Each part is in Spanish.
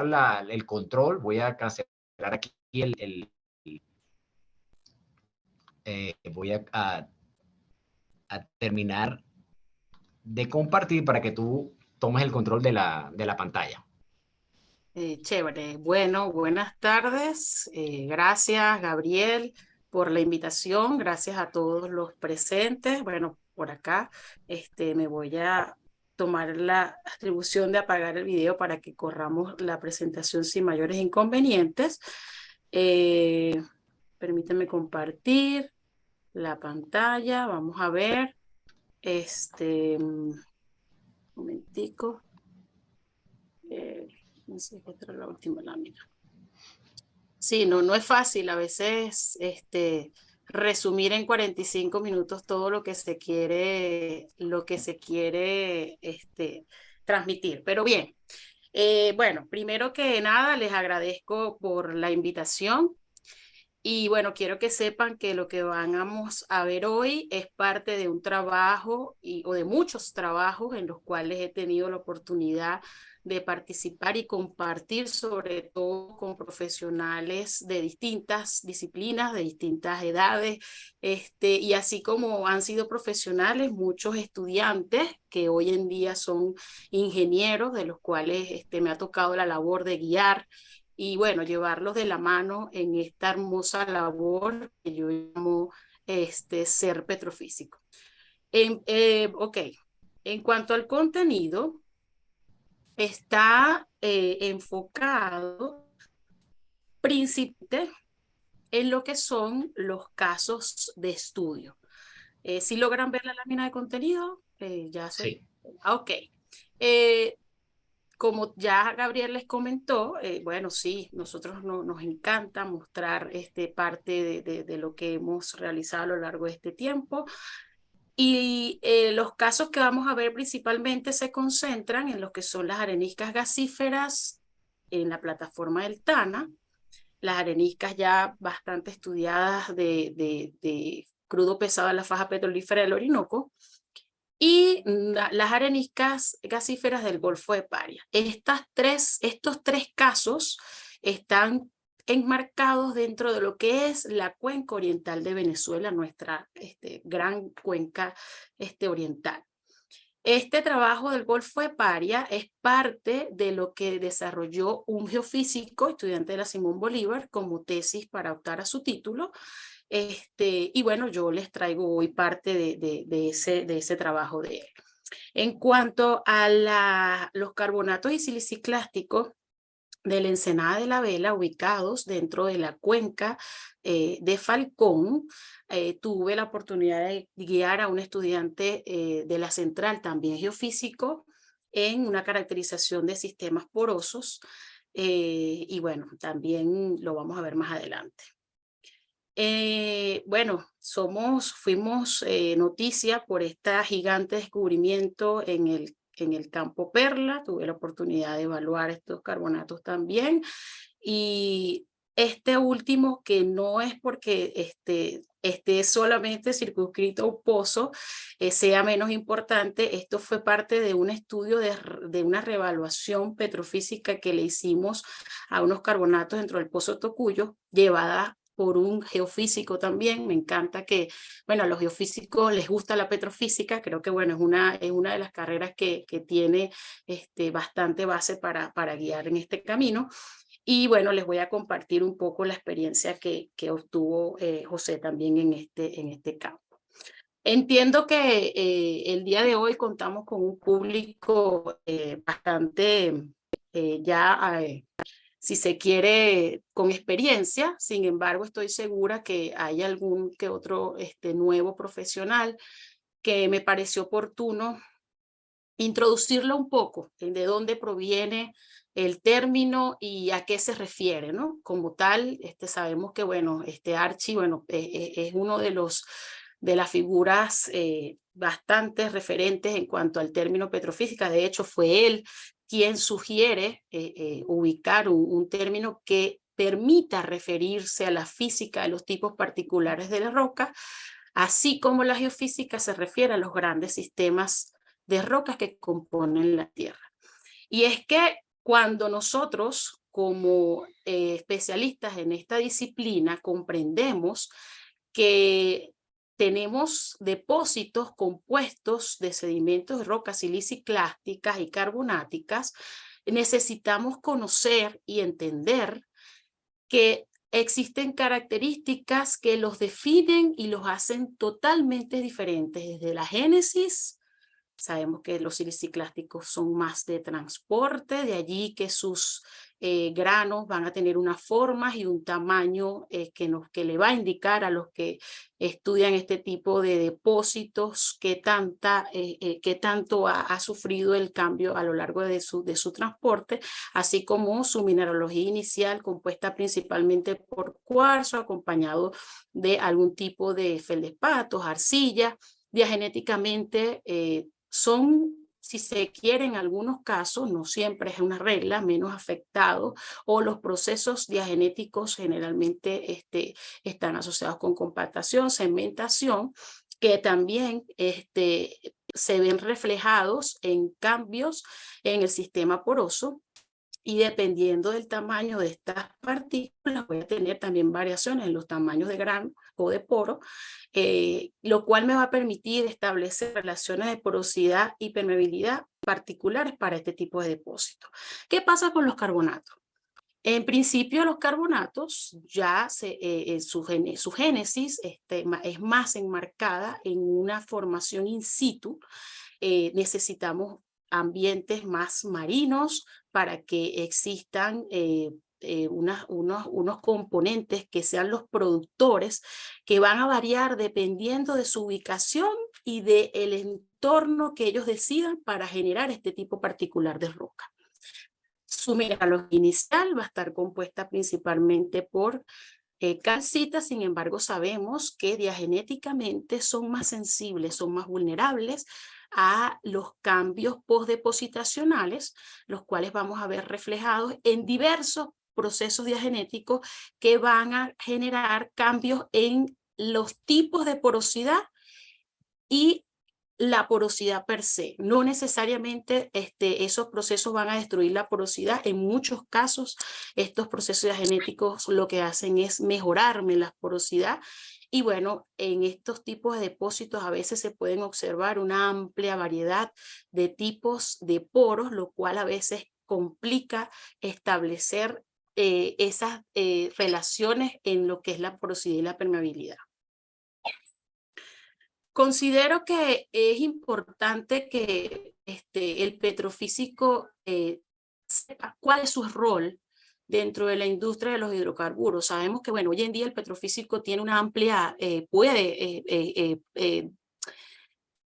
el control, voy a cancelar aquí voy a terminar de compartir para que tú tomes el control de la pantalla. Chévere. Bueno, buenas tardes. Gracias, Gabriel, por la invitación. Gracias a todos los presentes. Bueno, por acá me voy a tomar la atribución de apagar el video para que corramos la presentación sin mayores inconvenientes. Eh, Permíteme compartir la pantalla. Vamos a ver. Un momentico. No sé qué era la última lámina. Sí, no es fácil a veces resumir en 45 minutos todo lo que se quiere transmitir. Pero bien, bueno, primero que nada les agradezco por la invitación. Y bueno, quiero que sepan que lo que vamos a ver hoy es parte de un trabajo o de muchos trabajos en los cuales he tenido la oportunidad de participar y compartir, sobre todo con profesionales de distintas disciplinas, de distintas edades, y así como han sido profesionales, muchos estudiantes que hoy en día son ingenieros, de los cuales me ha tocado la labor de guiar y bueno, llevarlos de la mano en esta hermosa labor que yo llamo ser petrofísico. Ok, en cuanto al contenido, está enfocado principalmente en lo que son los casos de estudio. ¿Sí logran ver la lámina de contenido? Sí. Ok. Eh, Como ya Gabriel les comentó, bueno, sí, nosotros nos encanta mostrar parte de lo que hemos realizado a lo largo de este tiempo. Y los casos que vamos a ver principalmente se concentran en lo que son las areniscas gasíferas en la plataforma del Tana, las areniscas ya bastante estudiadas de crudo pesado de la faja petrolífera del Orinoco, y las areniscas gasíferas del Golfo de Paria. Estos tres casos están enmarcados dentro de lo que es la cuenca oriental de Venezuela, nuestra gran cuenca oriental. Este trabajo del Golfo de Paria es parte de lo que desarrolló un geofísico, estudiante de la Simón Bolívar, como tesis para optar a su título. Y bueno, yo les traigo hoy parte de ese trabajo de él. En cuanto a los carbonatos y siliciclásticos de la Ensenada de la Vela, ubicados dentro de la cuenca de Falcón, tuve la oportunidad de guiar a un estudiante de la Central, también geofísico, en una caracterización de sistemas porosos, y bueno, también lo vamos a ver más adelante. Bueno, fuimos noticia por este gigante descubrimiento en el campo Perla. Tuve la oportunidad de evaluar estos carbonatos también. Y este último, que no es porque esté solamente circunscrito a un pozo, sea menos importante, esto fue parte de un estudio de una reevaluación petrofísica que le hicimos a unos carbonatos dentro del pozo Tocuyo, llevada por un geofísico también. Me encanta que, bueno, a los geofísicos les gusta la petrofísica. Creo que, bueno, es una de las carreras que tiene bastante base para guiar en este camino. Y bueno, les voy a compartir un poco la experiencia que obtuvo José también en este campo. Entiendo que el día de hoy contamos con un público bastante ya si se quiere, con experiencia. Sin embargo, estoy segura que hay algún que otro nuevo profesional que me pareció oportuno introducirlo un poco, de dónde proviene el término y a qué se refiere, ¿no? Como tal, sabemos que, bueno, Archie, bueno, es uno de las figuras bastante referentes en cuanto al término petrofísica. De hecho, fue él quien sugiere ubicar un término que permita referirse a la física de los tipos particulares de la roca, así como la geofísica se refiere a los grandes sistemas de rocas que componen la Tierra. Y es que Cuando nosotros, como especialistas en esta disciplina, comprendemos que tenemos depósitos compuestos de sedimentos de rocas siliciclásticas y carbonáticas, necesitamos conocer y entender que existen características que los definen y los hacen totalmente diferentes. Desde la génesis, sabemos que los siliciclásticos son más de transporte, de allí que sus granos van a tener unas formas y un tamaño que le va a indicar a los que estudian este tipo de depósitos qué tanto ha sufrido el cambio a lo largo de su transporte, así como su mineralogía inicial compuesta principalmente por cuarzo, acompañado de algún tipo de feldespatos, arcilla. Diagenéticamente son, si se quiere, en algunos casos, no siempre es una regla, menos afectados, o los procesos diagenéticos generalmente están asociados con compactación, cementación, que también se ven reflejados en cambios en el sistema poroso. Y dependiendo del tamaño de estas partículas, voy a tener también variaciones en los tamaños de grano o de poro, lo cual me va a permitir establecer relaciones de porosidad y permeabilidad particulares para este tipo de depósitos. ¿Qué pasa con los carbonatos? En principio, los carbonatos, ya su génesis es más enmarcada en una formación in situ. Necesitamos ambientes más marinos para que existan unos componentes que sean los productores, que van a variar dependiendo de su ubicación y del entorno que ellos decidan para generar este tipo particular de roca. Su mineralogía inicial va a estar compuesta principalmente por calcita. Sin embargo, sabemos que diagenéticamente son más sensibles, son más vulnerables a los cambios postdepositacionales, los cuales vamos a ver reflejados en diversos procesos diagenéticos que van a generar cambios en los tipos de porosidad y la porosidad per se. No necesariamente esos procesos van a destruir la porosidad. En muchos casos, estos procesos genéticos lo que hacen es mejorarme la porosidad. Y bueno, en estos tipos de depósitos a veces se pueden observar una amplia variedad de tipos de poros, lo cual a veces complica establecer esas relaciones en lo que es la porosidad y la permeabilidad. Considero que es importante que el petrofísico sepa cuál es su rol dentro de la industria de los hidrocarburos. Sabemos que, bueno, hoy en día el petrofísico tiene una amplia, puede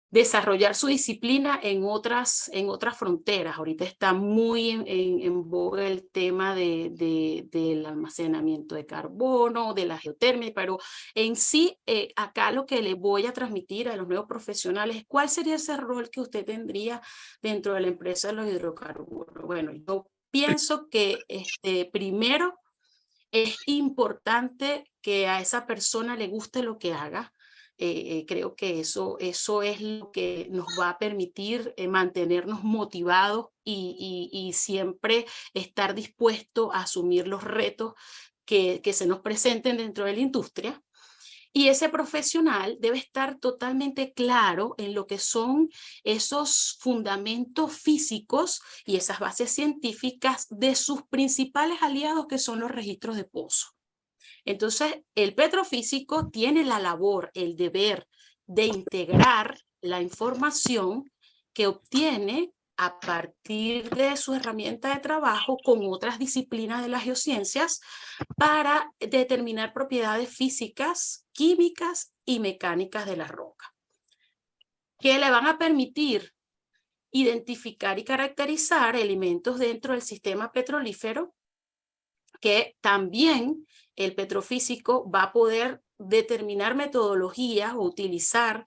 desarrollar su disciplina en otras fronteras. Ahorita está muy en boga el tema del almacenamiento de carbono, de la geotermia, pero en sí, acá lo que le voy a transmitir a los nuevos profesionales es cuál sería ese rol que usted tendría dentro de la empresa de los hidrocarburos. Bueno, yo pienso que primero es importante que a esa persona le guste lo que haga. Creo que eso es lo que nos va a permitir mantenernos motivados y siempre estar dispuesto a asumir los retos que se nos presenten dentro de la industria. Y ese profesional debe estar totalmente claro en lo que son esos fundamentos físicos y esas bases científicas de sus principales aliados, que son los registros de pozo. Entonces, el petrofísico tiene la labor, el deber de integrar la información que obtiene a partir de su herramienta de trabajo con otras disciplinas de las geociencias para determinar propiedades físicas, químicas y mecánicas de la roca, que le van a permitir identificar y caracterizar elementos dentro del sistema petrolífero, que también el petrofísico va a poder determinar metodologías o utilizar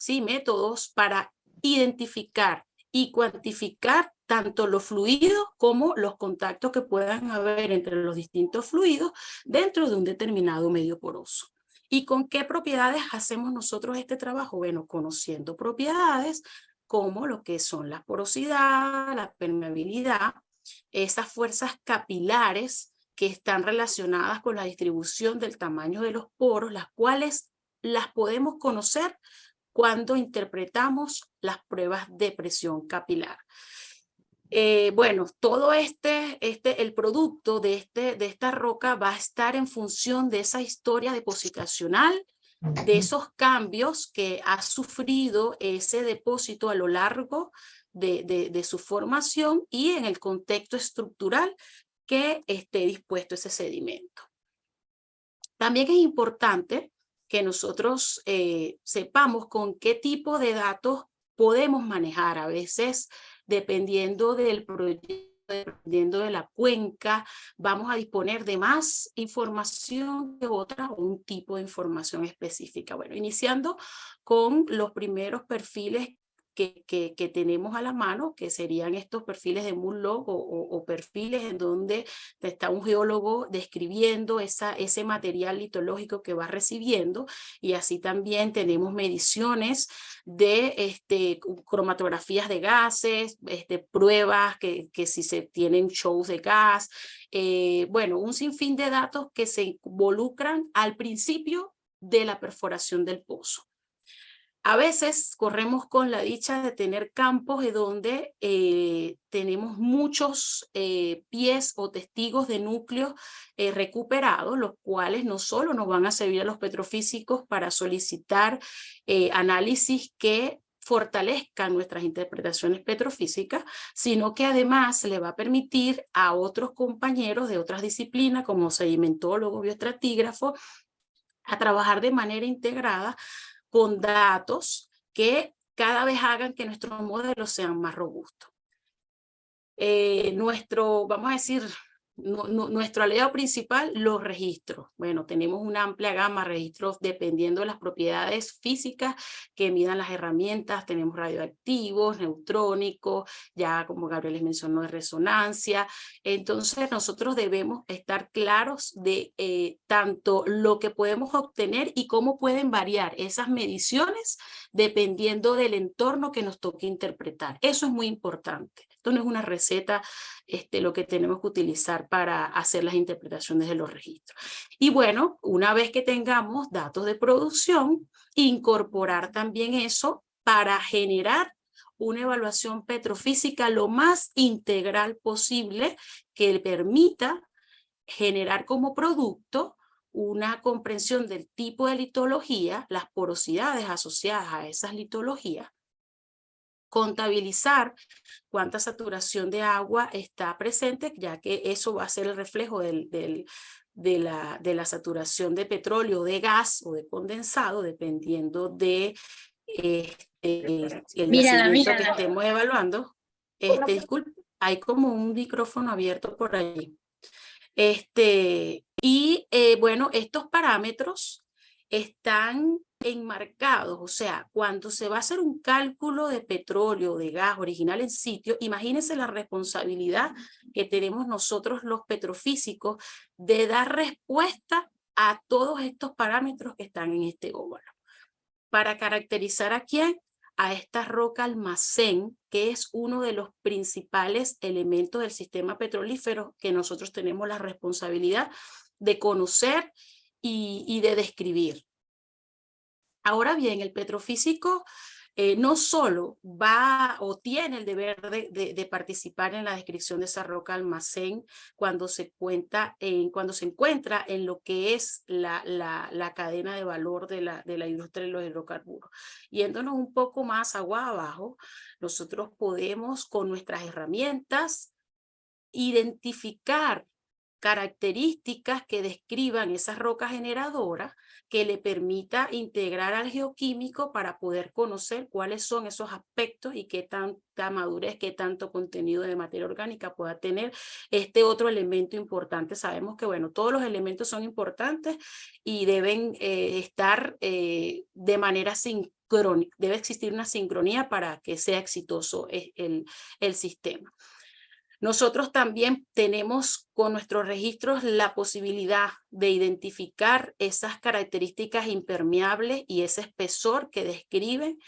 métodos para identificar y cuantificar tanto los fluidos como los contactos que puedan haber entre los distintos fluidos dentro de un determinado medio poroso. ¿Y con qué propiedades hacemos nosotros este trabajo? Bueno, conociendo propiedades como lo que son la porosidad, la permeabilidad, esas fuerzas capilares que están relacionadas con la distribución del tamaño de los poros, las cuales las podemos conocer cuando interpretamos las pruebas de presión capilar. Bueno, todo el producto de esta roca va a estar en función de esa historia depositacional, de esos cambios que ha sufrido ese depósito a lo largo de su formación y en el contexto estructural que esté dispuesto ese sedimento. También es importante que nosotros sepamos con qué tipo de datos podemos manejar. A veces, dependiendo del proyecto, dependiendo de la cuenca, vamos a disponer de más información que otra o un tipo de información específica. Bueno, iniciando con los primeros perfiles que tenemos a la mano, que serían estos perfiles de Moonlog o perfiles en donde está un geólogo describiendo ese material litológico que va recibiendo, y así también tenemos mediciones de cromatografías de gases, pruebas que si se tienen shows de gas, bueno, un sinfín de datos que se involucran al principio de la perforación del pozo. A veces corremos con la dicha de tener campos de donde tenemos muchos pies o testigos de núcleos recuperados, los cuales no solo nos van a servir a los petrofísicos para solicitar análisis que fortalezcan nuestras interpretaciones petrofísicas, sino que además le va a permitir a otros compañeros de otras disciplinas, como sedimentólogos, bioestratígrafos, a trabajar de manera integrada con datos que cada vez hagan que nuestros modelos sean más robustos. Vamos a decir, nuestro aliado principal, los registros. Bueno, tenemos una amplia gama de registros dependiendo de las propiedades físicas que midan las herramientas. Tenemos radioactivos, neutrónicos, ya como Gabriel les mencionó, de resonancia. Entonces nosotros debemos estar claros de tanto lo que podemos obtener y cómo pueden variar esas mediciones dependiendo del entorno que nos toque interpretar. Eso es muy importante. Esto no es una receta, lo que tenemos que utilizar para hacer las interpretaciones de los registros. Y bueno, una vez que tengamos datos de producción, incorporar también eso para generar una evaluación petrofísica lo más integral posible que le permita generar como producto una comprensión del tipo de litología, las porosidades asociadas a esas litologías, contabilizar cuánta saturación de agua está presente, ya que eso va a ser el reflejo de la saturación de petróleo, de gas o de condensado, dependiendo de el yacimiento que estemos evaluando. Disculpe, hay como un micrófono abierto por ahí. Bueno, estos parámetros están enmarcados, o sea, cuando se va a hacer un cálculo de petróleo, de gas original en sitio, imagínense la responsabilidad que tenemos nosotros los petrofísicos de dar respuesta a todos estos parámetros que están en este óvalo. Para caracterizar a quién, a esta roca almacén, que es uno de los principales elementos del sistema petrolífero que nosotros tenemos la responsabilidad de conocer y de describir. Ahora bien, el petrofísico no solo va o tiene el deber de participar en la descripción de esa roca almacén cuando se encuentra en lo que es la cadena de valor de la industria de los hidrocarburos. Yéndonos un poco más agua abajo, nosotros podemos con nuestras herramientas identificar características que describan esas rocas generadoras que le permita integrar al geoquímico para poder conocer cuáles son esos aspectos y qué tanta madurez, qué tanto contenido de materia orgánica pueda tener este otro elemento importante. Sabemos que, bueno, todos los elementos son importantes y deben estar de manera sincrónica. Debe existir una sincronía para que sea exitoso el sistema. Nosotros también tenemos con nuestros registros la posibilidad de identificar esas características impermeables y ese espesor que describen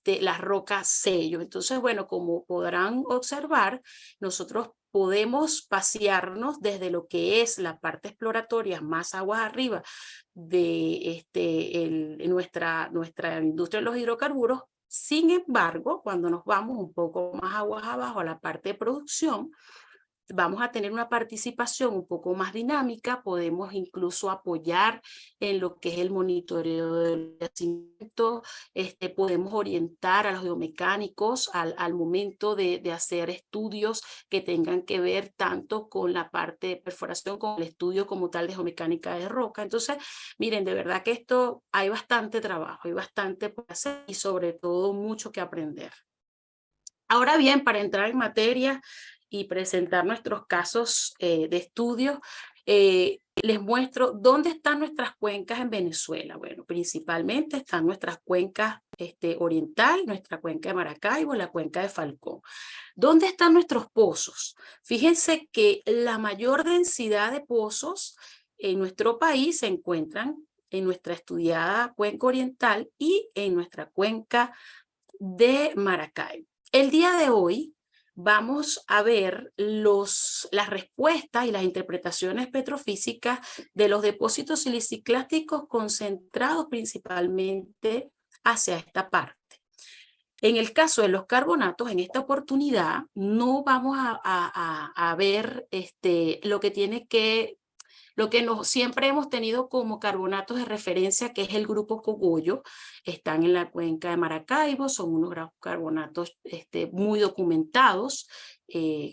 las rocas sello. Entonces, bueno, como podrán observar, nosotros podemos pasearnos desde lo que es la parte exploratoria más aguas arriba de nuestra industria de los hidrocarburos. Sin embargo, cuando nos vamos un poco más aguas abajo a la parte de producción, vamos a tener una participación un poco más dinámica, podemos incluso apoyar en lo que es el monitoreo del yacimiento, podemos orientar a los geomecánicos al momento de hacer estudios que tengan que ver tanto con la parte de perforación como el estudio como tal de geomecánica de roca. Entonces, miren, de verdad que esto hay bastante trabajo, hay bastante por hacer y sobre todo mucho que aprender. Ahora bien, para entrar en materia y presentar nuestros casos de estudio, les muestro dónde están nuestras cuencas en Venezuela. Bueno, principalmente están nuestras cuencas oriental, nuestra cuenca de Maracaibo, la cuenca de Falcón. ¿Dónde están nuestros pozos? Fíjense que la mayor densidad de pozos en nuestro país se encuentran en nuestra estudiada cuenca oriental y en nuestra cuenca de Maracaibo. El día de hoy vamos a ver las respuestas y las interpretaciones petrofísicas de los depósitos siliciclásticos concentrados principalmente hacia esta parte. En el caso de los carbonatos, en esta oportunidad no vamos a ver lo que siempre hemos tenido como carbonatos de referencia, que es el grupo Cogollo. Están en la cuenca de Maracaibo, son unos carbonatos muy documentados.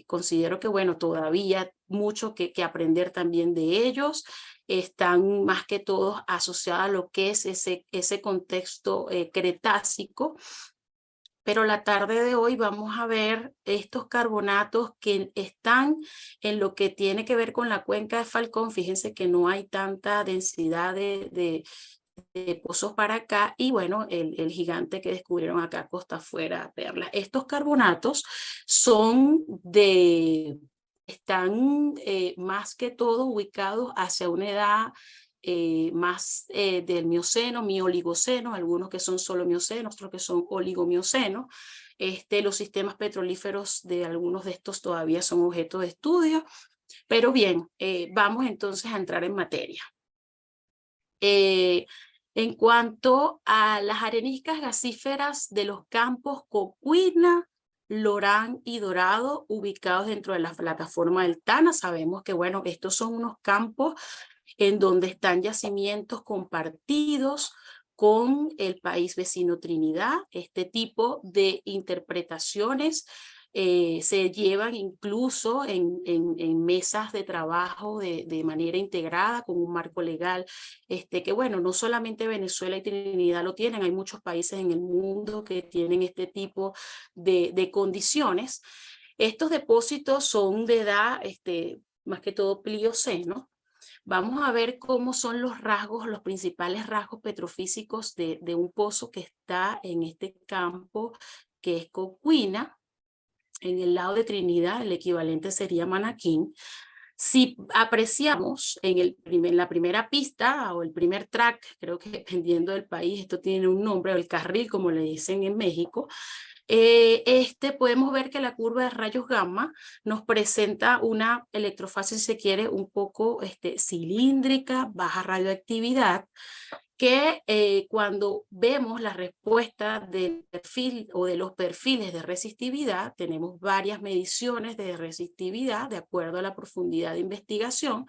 Considero que, bueno, todavía mucho que aprender también de ellos. Están más que todo asociados a lo que es ese contexto cretácico. Pero la tarde de hoy vamos a ver estos carbonatos que están en lo que tiene que ver con la cuenca de Falcón. Fíjense que no hay tanta densidad de pozos para acá. Y bueno, el gigante que descubrieron acá, costa afuera, Perla. Estos carbonatos están más que todo ubicados hacia una edad más del mioceno, mioligoceno, algunos que son solo miocenos, otros que son oligomiocenos. Los sistemas petrolíferos de algunos de estos todavía son objeto de estudio. Pero bien, vamos entonces a entrar en materia. En cuanto a las areniscas gasíferas de los campos Cocuina, Lorán y Dorado, ubicados dentro de la plataforma del Tana, sabemos que, bueno, estos son unos campos en donde están yacimientos compartidos con el país vecino Trinidad. Este tipo de interpretaciones se llevan incluso en mesas de trabajo de manera integrada con un marco legal que, bueno, no solamente Venezuela y Trinidad lo tienen, hay muchos países en el mundo que tienen este tipo de condiciones. Estos depósitos son de edad más que todo plioceno. Vamos a ver cómo son los principales rasgos petrofísicos de un pozo que está en este campo que es Cocuina. En el lado de Trinidad, el equivalente sería Manaquín. Si apreciamos en la primera pista o el primer track, creo que dependiendo del país, esto tiene un nombre, el carril, como le dicen en México, podemos ver que la curva de rayos gamma nos presenta una electrofase, si se quiere, un poco cilíndrica, baja radioactividad, que cuando vemos la respuesta del perfil o de los perfiles de resistividad, tenemos varias mediciones de resistividad de acuerdo a la profundidad de investigación.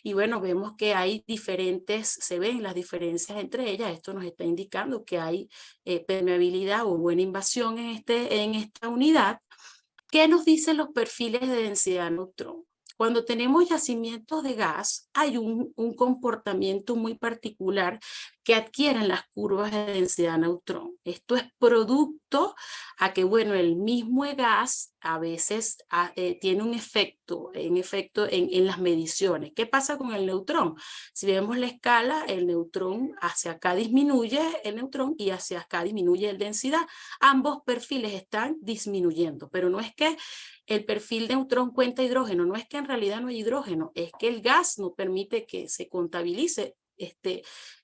Y bueno, vemos que hay se ven las diferencias entre ellas. Esto nos está indicando que hay permeabilidad o buena invasión en esta unidad. ¿Qué nos dicen los perfiles de densidad de neutrón? Cuando tenemos yacimientos de gas, hay un comportamiento muy particular que adquieren las curvas de densidad neutrón. Esto es producto a que, bueno, el mismo gas a veces tiene un efecto, en las mediciones. ¿Qué pasa con el neutrón? Si vemos la escala, el neutrón hacia acá disminuye el neutrón y hacia acá disminuye la densidad. Ambos perfiles están disminuyendo, pero no es que el perfil de neutrón cuenta hidrógeno, no es que en realidad no hay hidrógeno, es que el gas no permite que se contabilice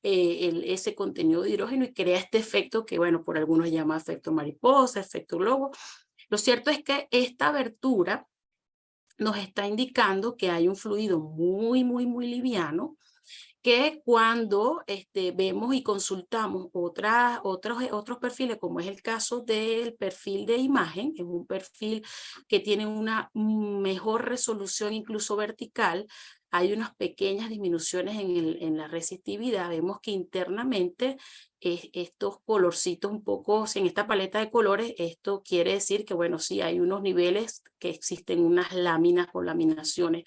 ese contenido de hidrógeno y crea este efecto que, bueno, por algunos llama efecto mariposa, efecto globo. Lo cierto es que esta abertura nos está indicando que hay un fluido muy, muy, muy liviano, que cuando vemos y consultamos otros perfiles, como es el caso del perfil de imagen, es un perfil que tiene una mejor resolución incluso vertical, hay unas pequeñas disminuciones en la resistividad. Vemos que internamente estos colorcitos un poco, en esta paleta de colores, esto quiere decir que, bueno, sí hay unos niveles que existen unas láminas o laminaciones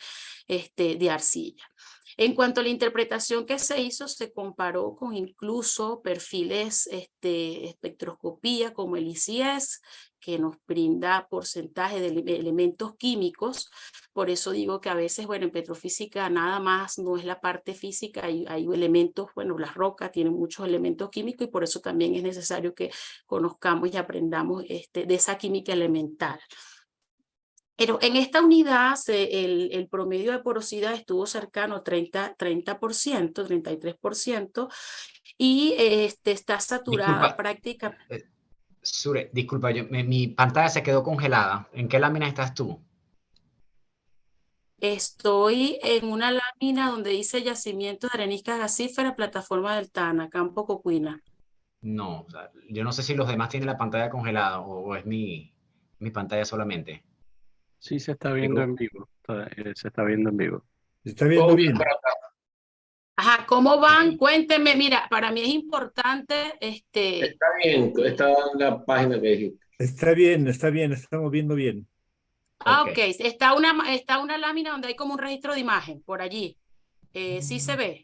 de arcilla. En cuanto a la interpretación que se hizo, se comparó con incluso perfiles espectroscopía como el ICS, que nos brinda porcentaje de elementos químicos. Por eso digo que a veces, bueno, en petrofísica nada más no es la parte física, hay elementos, bueno, las rocas tienen muchos elementos químicos y por eso también es necesario que conozcamos y aprendamos de esa química elemental. Pero en esta unidad el promedio de porosidad estuvo cercano a 30%, 33%, y está saturada prácticamente. Sure, disculpa, mi pantalla se quedó congelada. ¿En qué lámina estás tú? Estoy en una lámina donde dice yacimiento de areniscas gasíferas, plataforma del Tana, Campo Cocuina. No, o sea, yo no sé si los demás tienen la pantalla congelada o es mi pantalla solamente. Sí, se está viendo en vivo. Se está viendo en vivo. Se está viendo bien. Ajá, ¿cómo van? Cuéntenme, mira, para mí es importante, Está bien, está en la página que dijiste. Está bien, estamos viendo bien. Ok, está una lámina donde hay como un registro de imagen, por allí. ¿Sí se ve?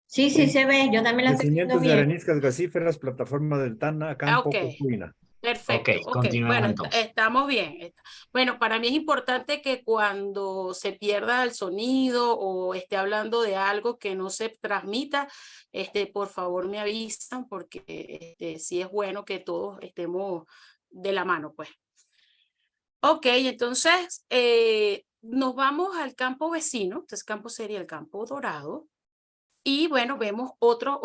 Sí, se ve, yo también la estoy viendo Yacimientos de bien. areniscas gasíferas, plataforma del Tana, Campo Ok. Cocuina. Perfecto, Ok, continuemos bueno, entonces. estamos bien. Bueno, para mí es importante que cuando se pierda el sonido o esté hablando de algo que no se transmita, por favor me avisan porque sí es bueno que todos estemos de la mano, pues. Ok, entonces nos vamos al campo vecino, entonces campo sería el campo dorado. Y bueno, vemos otro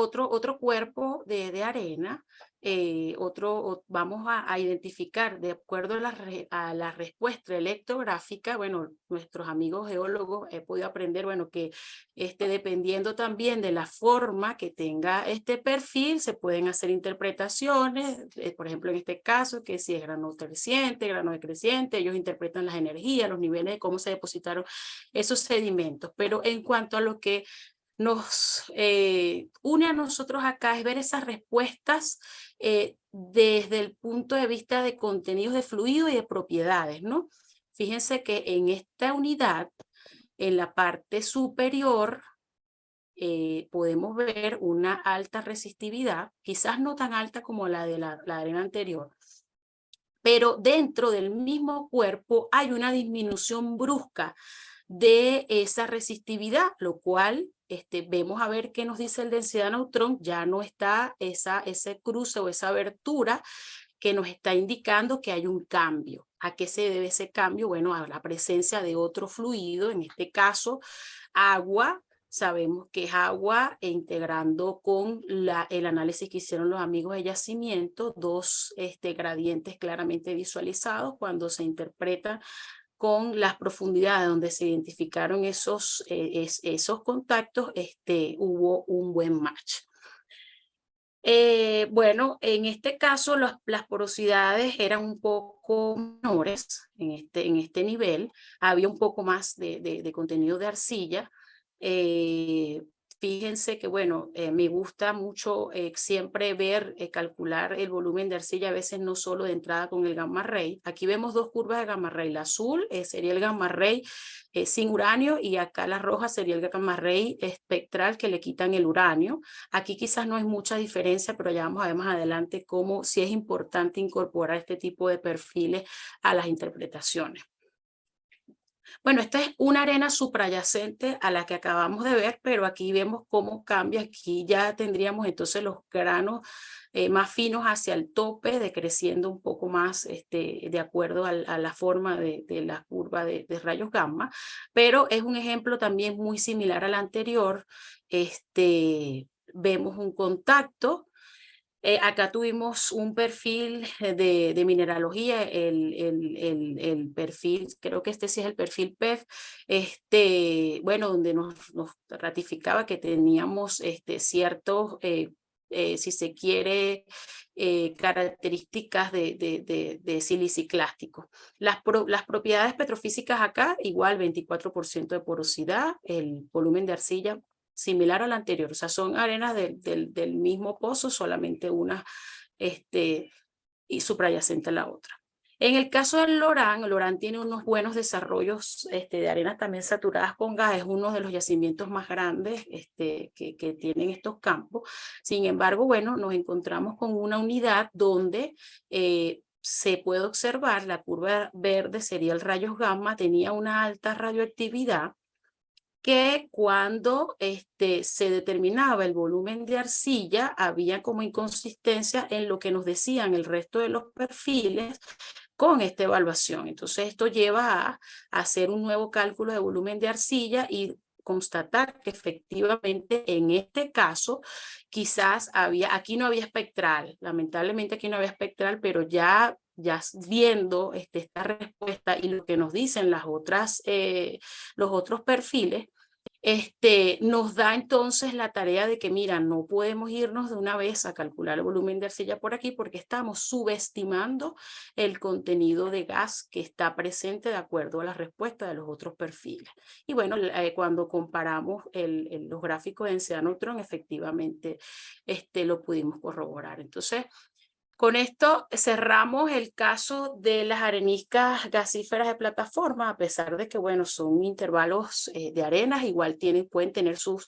cuerpo de arena, vamos a identificar de acuerdo a la respuesta electrográfica. Bueno, nuestros amigos geólogos he podido aprender, bueno, que dependiendo también de la forma que tenga este perfil, se pueden hacer interpretaciones, por ejemplo, en este caso, que si es grano creciente, grano decreciente, ellos interpretan las energías, los niveles de cómo se depositaron esos sedimentos. Pero en cuanto a lo que nos une a nosotros acá es ver esas respuestas desde el punto de vista de contenidos de fluido y de propiedades, ¿no? Fíjense que en esta unidad, en la parte superior, podemos ver una alta resistividad, quizás no tan alta como la de la arena anterior, pero dentro del mismo cuerpo hay una disminución brusca de esa resistividad, lo cual vemos a ver qué nos dice el densidad neutrón. Ya no está ese cruce o esa abertura que nos está indicando que hay un cambio. ¿A qué se debe ese cambio? Bueno, a la presencia de otro fluido, en este caso agua. Sabemos que es agua, integrando con el análisis que hicieron los amigos de yacimiento, dos gradientes claramente visualizados cuando se interpreta con las profundidades donde se identificaron esos contactos, hubo un buen match. Bueno, en este caso las porosidades eran un poco menores en este nivel, había un poco más de contenido de arcilla. fíjense que, bueno, me gusta mucho siempre ver, calcular el volumen de arcilla, a veces no solo de entrada con el gamma ray. Aquí vemos dos curvas de gamma ray. La azul sería el gamma ray sin uranio y acá la roja sería el gamma ray espectral que le quitan el uranio. Aquí quizás no hay mucha diferencia, pero ya vamos a ver más adelante cómo sí es importante incorporar este tipo de perfiles a las interpretaciones. Bueno, esta es una arena suprayacente a la que acabamos de ver, pero aquí vemos cómo cambia. Aquí ya tendríamos entonces los granos más finos hacia el tope, decreciendo un poco más de acuerdo a la forma de la curva de rayos gamma, pero es un ejemplo también muy similar al anterior. Vemos un contacto. Acá tuvimos un perfil de mineralogía, el perfil, creo que este sí es el perfil PEF, bueno, donde nos ratificaba que teníamos ciertos, si se quiere, características de siliciclástico. Las propiedades petrofísicas acá, igual 24% de porosidad, el volumen de arcilla similar al anterior, o sea, son arenas del mismo pozo, solamente una y suprayacente a la otra. En el caso del Lorán tiene unos buenos desarrollos de arenas también saturadas con gas, es uno de los yacimientos más grandes que tienen estos campos. Sin embargo, bueno, nos encontramos con una unidad donde se puede observar, la curva verde sería el rayos gamma, tenía una alta radioactividad, que cuando se determinaba el volumen de arcilla, había como inconsistencia en lo que nos decían el resto de los perfiles con esta evaluación. Entonces esto lleva a hacer un nuevo cálculo de volumen de arcilla y constatar que efectivamente en este caso quizás aquí no había espectral, lamentablemente aquí no había espectral, pero ya viendo esta respuesta y lo que nos dicen los otros perfiles, nos da entonces la tarea de que, mira, no podemos irnos de una vez a calcular el volumen de arcilla por aquí porque estamos subestimando el contenido de gas que está presente de acuerdo a la respuesta de los otros perfiles. Y bueno, cuando comparamos los gráficos de densidad-neutrón, efectivamente lo pudimos corroborar. Entonces, con esto cerramos el caso de las areniscas gasíferas de plataforma, a pesar de que, bueno, son intervalos de arenas, igual pueden tener sus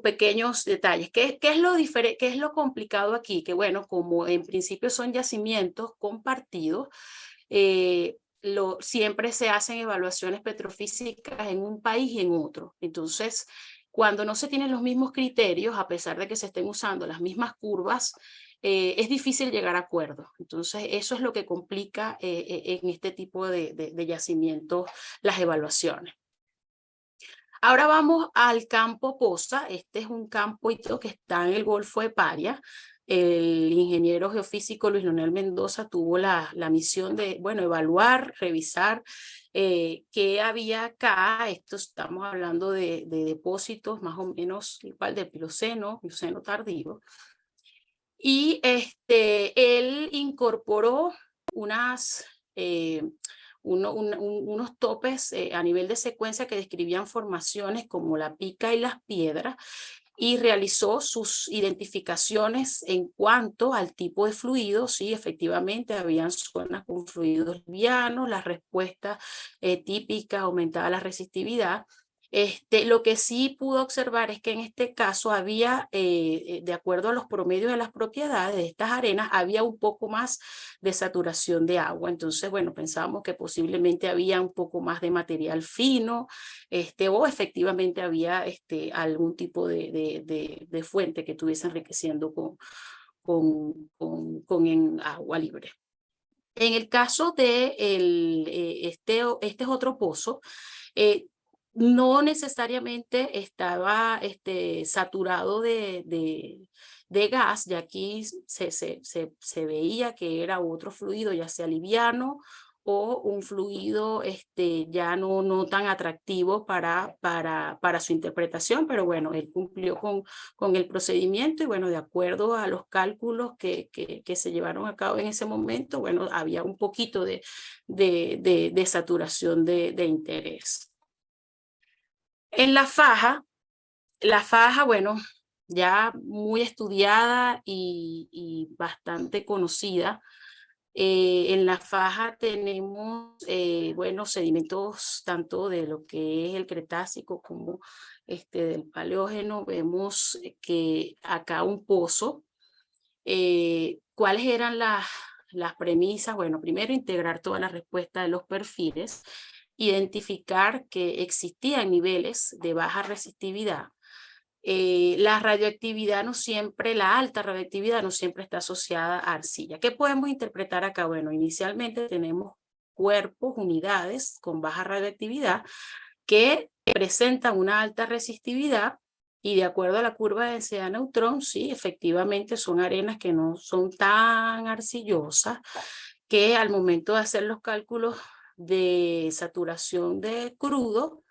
pequeños detalles. ¿Qué es lo complicado aquí? Que, bueno, como en principio son yacimientos compartidos, siempre se hacen evaluaciones petrofísicas en un país y en otro. Entonces, cuando no se tienen los mismos criterios, a pesar de que se estén usando las mismas curvas, es difícil llegar a acuerdos. Entonces, eso es lo que complica en este tipo de yacimientos las evaluaciones. Ahora vamos al campo Poza. Este es un campo que está en el Golfo de Paria. El ingeniero geofísico Luis Leonel Mendoza tuvo la misión de, bueno, evaluar, revisar qué había acá. Estamos hablando de depósitos más o menos igual de Plioceno tardío. Y él incorporó unos topes a nivel de secuencia que describían formaciones como la pica y las piedras y realizó sus identificaciones en cuanto al tipo de fluido. Sí, efectivamente, habían zonas con fluidos livianos, las respuestas típicas, aumentaba la resistividad. Lo que sí pudo observar es que en este caso había, de acuerdo a los promedios de las propiedades de estas arenas, había un poco más de saturación de agua. Entonces, bueno, pensábamos que posiblemente había un poco más de material fino, o efectivamente había algún tipo de fuente que estuviese enriqueciendo con agua libre. En el caso de este es otro pozo, no necesariamente estaba saturado de gas, y aquí se veía que era otro fluido, ya sea liviano o un fluido ya no tan atractivo para su interpretación, pero bueno, él cumplió con el procedimiento y bueno, de acuerdo a los cálculos que se llevaron a cabo en ese momento, bueno, había un poquito de saturación de interés. En la faja La faja, bueno, ya muy estudiada y bastante conocida. En la faja tenemos, bueno, sedimentos tanto de lo que es el Cretácico como del Paleógeno. Vemos que acá un pozo. ¿Cuáles eran las premisas? Bueno, primero integrar toda la respuesta de los perfiles, identificar que existían niveles de baja resistividad. La radioactividad no siempre, la alta radioactividad no siempre está asociada a arcilla. ¿Qué podemos interpretar acá? Bueno, inicialmente tenemos cuerpos, unidades con baja radioactividad que presentan una alta resistividad y de acuerdo a la curva de densidad de neutrón, sí, efectivamente son arenas que no son tan arcillosas que al momento de hacer los cálculos de saturación de crudo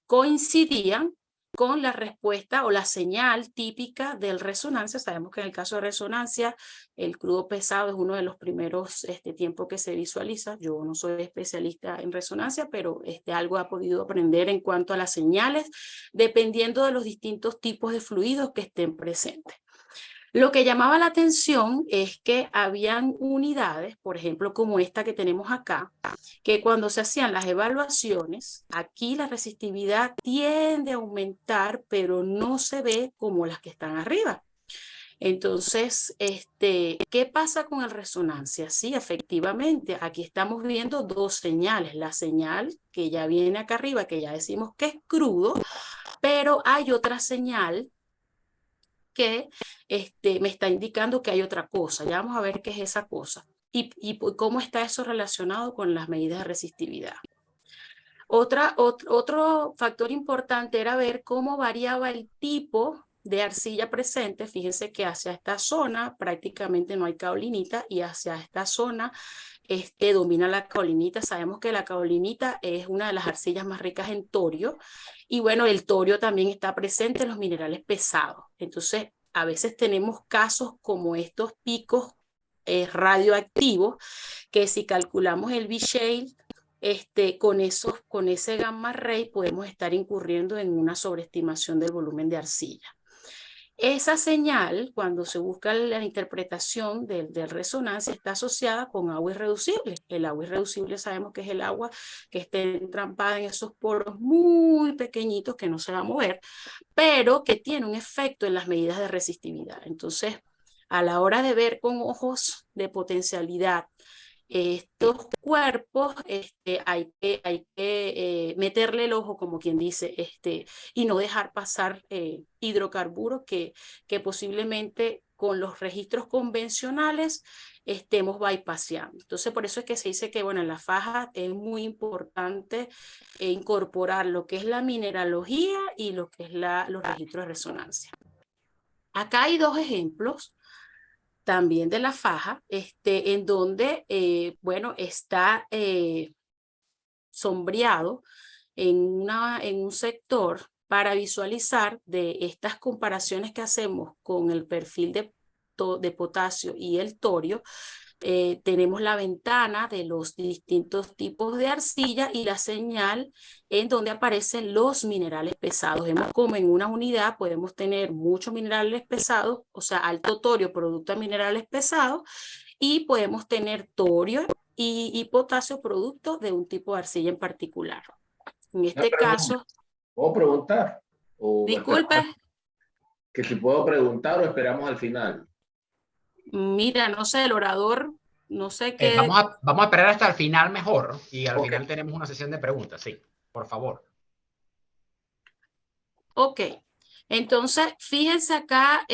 coincidían con la respuesta o la señal típica del resonancia. Sabemos que en el caso de resonancia, el crudo pesado es uno de los primeros tiempos que se visualiza. Yo no soy especialista en resonancia, pero algo he podido aprender en cuanto a las señales, dependiendo de los distintos tipos de fluidos que estén presentes. Lo que llamaba la atención es que habían unidades, por ejemplo, como esta que tenemos acá, que cuando se hacían las evaluaciones, aquí la resistividad tiende a aumentar, pero no se ve como las que están arriba. Entonces, ¿qué pasa con el resonancia? Sí, efectivamente, aquí estamos viendo dos señales. La señal que ya viene acá arriba, que ya decimos que es crudo, pero hay otra señal que me está indicando que hay otra cosa. Ya vamos a ver qué es esa cosa y cómo está eso relacionado con las medidas de resistividad. Otro factor importante era ver cómo variaba el tipo de arcilla presente. Fíjense que hacia esta zona prácticamente no hay kaolinita y hacia esta zona domina la kaolinita. Sabemos que la kaolinita es una de las arcillas más ricas en torio y bueno, el torio también está presente en los minerales pesados. Entonces, a veces tenemos casos como estos picos radioactivos que si calculamos el B-shale, con ese gamma ray podemos estar incurriendo en una sobreestimación del volumen de arcilla. Esa señal, cuando se busca la interpretación del resonancia, está asociada con agua irreducible. El agua irreducible sabemos que es el agua que está entrampada en esos poros muy pequeñitos que no se va a mover, pero que tiene un efecto en las medidas de resistividad. Entonces, a la hora de ver con ojos de potencialidad estos cuerpos, hay que meterle el ojo, como quien dice, y no dejar pasar hidrocarburos que posiblemente con los registros convencionales estemos bypassando. Entonces, por eso es que se dice que, bueno, en la faja es muy importante incorporar lo que es la mineralogía y lo que es los registros de resonancia. Acá hay dos ejemplos también de la faja, en donde, bueno, está sombreado en un sector para visualizar de estas comparaciones que hacemos con el perfil de potasio y el torio. Tenemos la ventana de los distintos tipos de arcilla y la señal en donde aparecen los minerales pesados. Vemos como en una unidad podemos tener muchos minerales pesados, o sea, alto torio producto de minerales pesados, y podemos tener torio y potasio producto de un tipo de arcilla en particular. En este caso... ¿Puedo preguntar? Disculpe. Que si puedo preguntar o esperamos al final. Mira, no sé, el orador, no sé qué... Vamos a esperar hasta el final mejor y al final tenemos una sesión de preguntas, sí, por favor. Ok, entonces fíjense acá,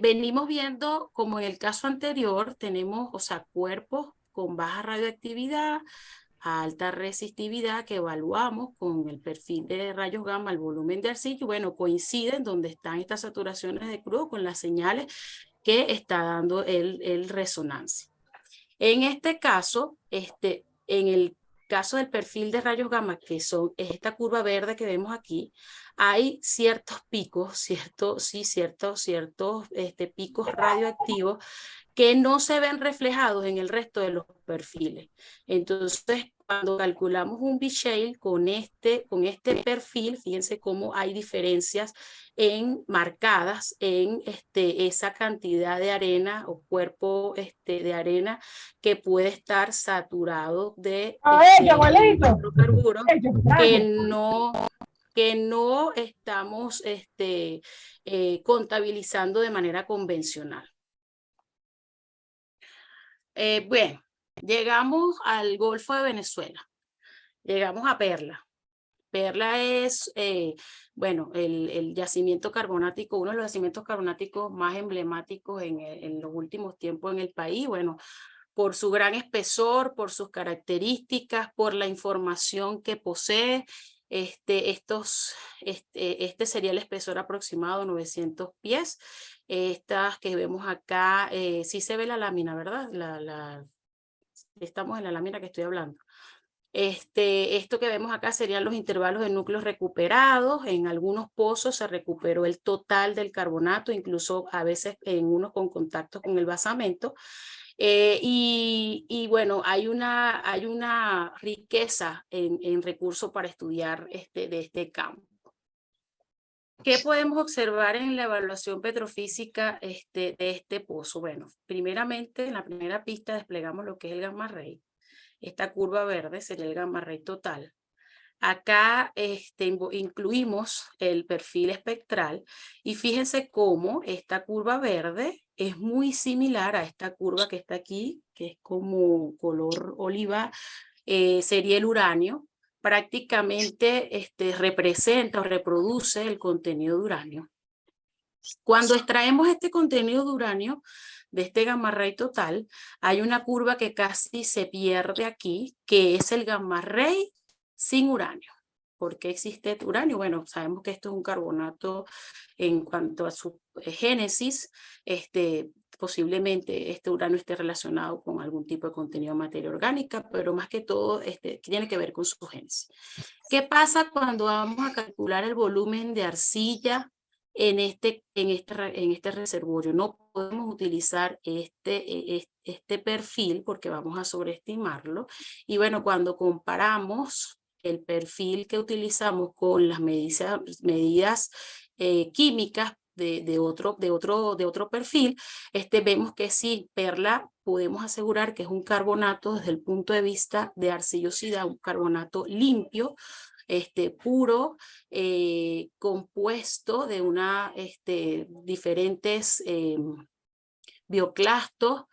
venimos viendo como en el caso anterior, tenemos, o sea, cuerpos con baja radioactividad, alta resistividad que evaluamos con el perfil de rayos gamma, el volumen de arcilla, y bueno, coinciden donde están estas saturaciones de crudo con las señales que está dando el resonancia. En este caso, en el caso del perfil de rayos gamma, que es esta curva verde que vemos aquí, hay ciertos picos, ciertos picos radioactivos que no se ven reflejados en el resto de los perfiles. Entonces, cuando calculamos un B-shale con este perfil, fíjense cómo hay diferencias marcadas en esa cantidad de arena o cuerpo de arena que puede estar saturado de hidrocarburos que no estamos contabilizando de manera convencional. Bueno, llegamos al Golfo de Venezuela, llegamos a Perla. Perla es, bueno, el yacimiento carbonático, uno de los yacimientos carbonáticos más emblemáticos en los últimos tiempos en el país, bueno, por su gran espesor, por sus características, por la información que posee. Este sería el espesor aproximado, 900 pies. Estas que vemos acá, sí se ve la lámina, ¿verdad? Estamos en la lámina que estoy hablando. Esto que vemos acá serían los intervalos de núcleos recuperados. En algunos pozos se recuperó el total del carbonato, incluso a veces en unos con contacto con el basamento. Y bueno, hay una riqueza en recursos para estudiar de este campo. ¿Qué podemos observar en la evaluación petrofísica de este pozo? Bueno, primeramente en la primera pista desplegamos lo que es el gamma ray. Esta curva verde sería el gamma ray total. Acá incluimos el perfil espectral y fíjense cómo esta curva verde es muy similar a esta curva que está aquí, que es como color oliva, sería el uranio. Prácticamente representa o reproduce el contenido de uranio. Cuando extraemos este contenido de uranio de este gamma ray total, hay una curva que casi se pierde aquí, que es el gamma ray sin uranio. ¿Por qué existe uranio? Bueno, sabemos que esto es un carbonato en cuanto a su génesis. Posiblemente este uranio esté relacionado con algún tipo de contenido de materia orgánica, pero más que todo tiene que ver con su génesis. ¿Qué pasa cuando vamos a calcular el volumen de arcilla en este reservorio? No podemos utilizar este perfil porque vamos a sobreestimarlo. Y bueno, cuando comparamos el perfil que utilizamos con las medidas químicas de otro perfil, vemos que sí, Perla podemos asegurar que es un carbonato desde el punto de vista de arcillosidad, un carbonato limpio, puro, compuesto de diferentes bioclastos.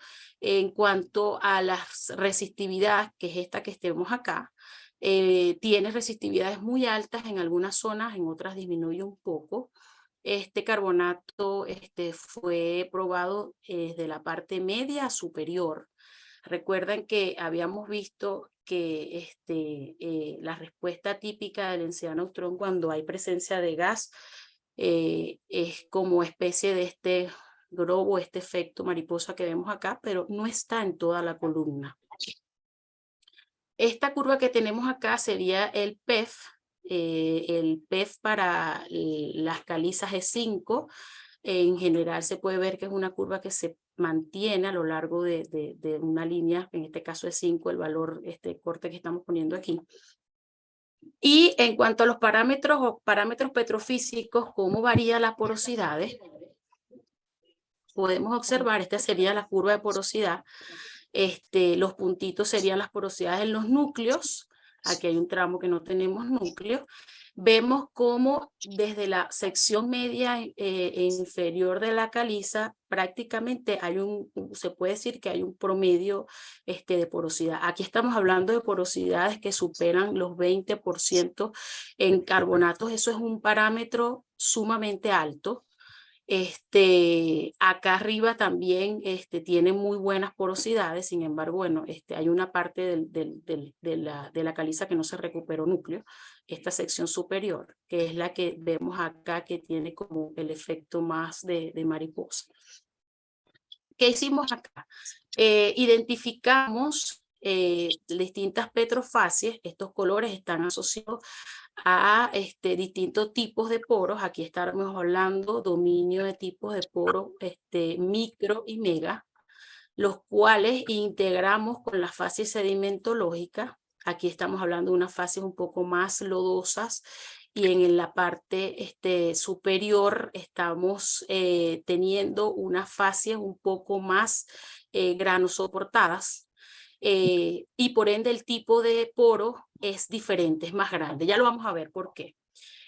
En cuanto a la resistividad, que es esta que vemos acá, tiene resistividades muy altas en algunas zonas, en otras disminuye un poco. Este carbonato fue probado desde la parte media a superior. Recuerden que habíamos visto que la respuesta típica del densidad-neutrón cuando hay presencia de gas es como especie de este globo, este efecto mariposa que vemos acá, pero no está en toda la columna. Esta curva que tenemos acá sería el PEF. El PEF para las calizas E5. En general se puede ver que es una curva que se mantiene a lo largo de una línea, en este caso E5, el valor, corte que estamos poniendo aquí. Y en cuanto a los parámetros petrofísicos, cómo varía las porosidades, podemos observar, esta sería la curva de porosidad. Los puntitos serían las porosidades en los núcleos. Aquí hay un tramo que no tenemos núcleos. Vemos cómo desde la sección media e inferior de la caliza prácticamente se puede decir que hay un promedio de porosidad. Aquí estamos hablando de porosidades que superan los 20% en carbonatos. Eso es un parámetro sumamente alto. Acá arriba también tiene muy buenas porosidades, sin embargo, bueno, hay una parte de la caliza que no se recuperó núcleo, esta sección superior, que es la que vemos acá que tiene como el efecto más de mariposa. ¿Qué hicimos acá? Identificamos distintas petrofacies. Estos colores están asociados a distintos tipos de poros. Aquí estamos hablando dominio de tipos de poros micro y mega, los cuales integramos con la fase sedimentológica Aquí estamos hablando de unas fases un poco más lodosas y en la parte superior estamos teniendo unas fases un poco más granosoportadas y por ende el tipo de poro es diferente, es más grande. Ya lo vamos a ver por qué.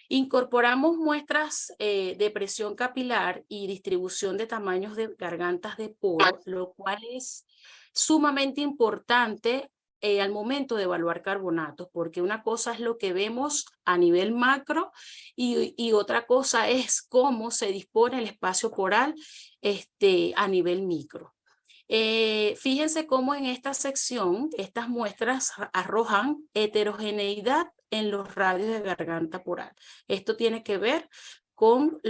Incorporamos muestras de presión capilar y distribución de tamaños de gargantas de poro, lo cual es sumamente importante al momento de evaluar carbonatos, porque una cosa es lo que vemos a nivel macro y otra cosa es cómo se dispone el espacio poral a nivel micro. Fíjense cómo en esta sección estas muestras arrojan heterogeneidad en los radios de garganta poral. Esto tiene que ver con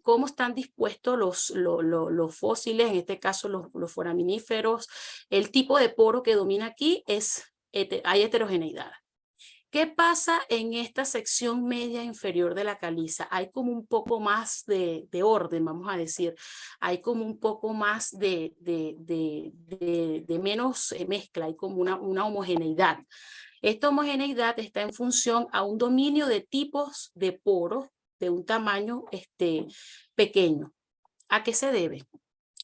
cómo están dispuestos los fósiles, en este caso los foraminíferos. El tipo de poro que domina aquí hay heterogeneidad. ¿Qué pasa en esta sección media inferior de la caliza? Hay como un poco más de orden, vamos a decir. Hay como un poco más de menos mezcla, hay como una homogeneidad. Esta homogeneidad está en función a un dominio de tipos de poros de un tamaño pequeño. ¿A qué se debe?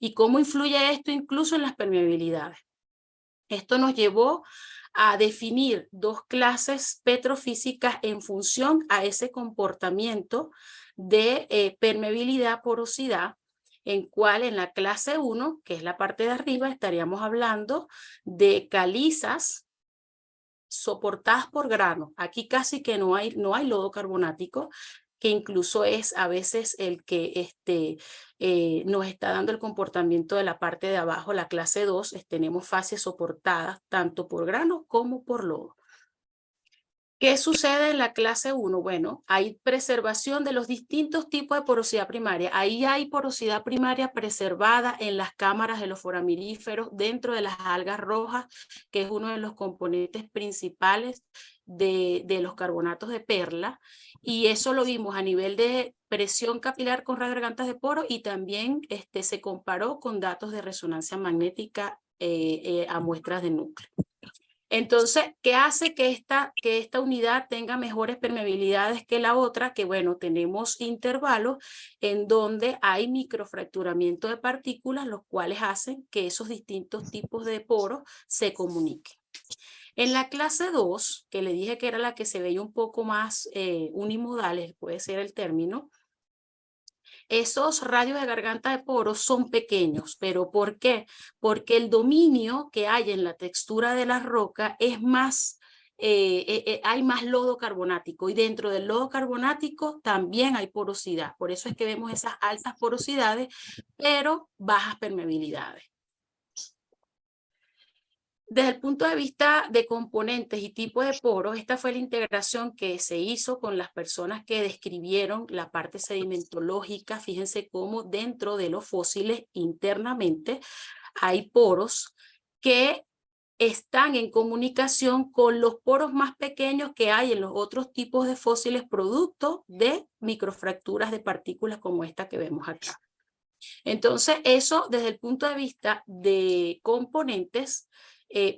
¿Y cómo influye esto incluso en las permeabilidades? Esto nos llevó a definir dos clases petrofísicas en función a ese comportamiento de permeabilidad, porosidad, en cual en la clase 1, que es la parte de arriba, estaríamos hablando de calizas soportadas por grano. Aquí casi que no hay lodo carbonático, que incluso es a veces el que nos está dando el comportamiento de la parte de abajo, la clase 2, tenemos fases soportadas tanto por grano como por lodo. ¿Qué sucede en la clase 1? Bueno, hay preservación de los distintos tipos de porosidad primaria. Ahí hay porosidad primaria preservada en las cámaras de los foraminíferos dentro de las algas rojas, que es uno de los componentes principales de los carbonatos de perla. Y eso lo vimos a nivel de presión capilar con radiogargantas de poro y también se comparó con datos de resonancia magnética a muestras de núcleo. Entonces, ¿qué hace que esta unidad tenga mejores permeabilidades que la otra? Que bueno, tenemos intervalos en donde hay microfracturamiento de partículas, los cuales hacen que esos distintos tipos de poros se comuniquen. En la clase 2, que le dije que era la que se veía un poco más unimodales, puede ser el término, esos radios de garganta de poro son pequeños. ¿Pero por qué? Porque el dominio que hay en la textura de la roca es más, hay más lodo carbonático y dentro del lodo carbonático también hay porosidad. Por eso es que vemos esas altas porosidades, pero bajas permeabilidades. Desde el punto de vista de componentes y tipo de poros, esta fue la integración que se hizo con las personas que describieron la parte sedimentológica. Fíjense cómo dentro de los fósiles internamente hay poros que están en comunicación con los poros más pequeños que hay en los otros tipos de fósiles producto de microfracturas de partículas como esta que vemos acá. Entonces, eso desde el punto de vista de componentes,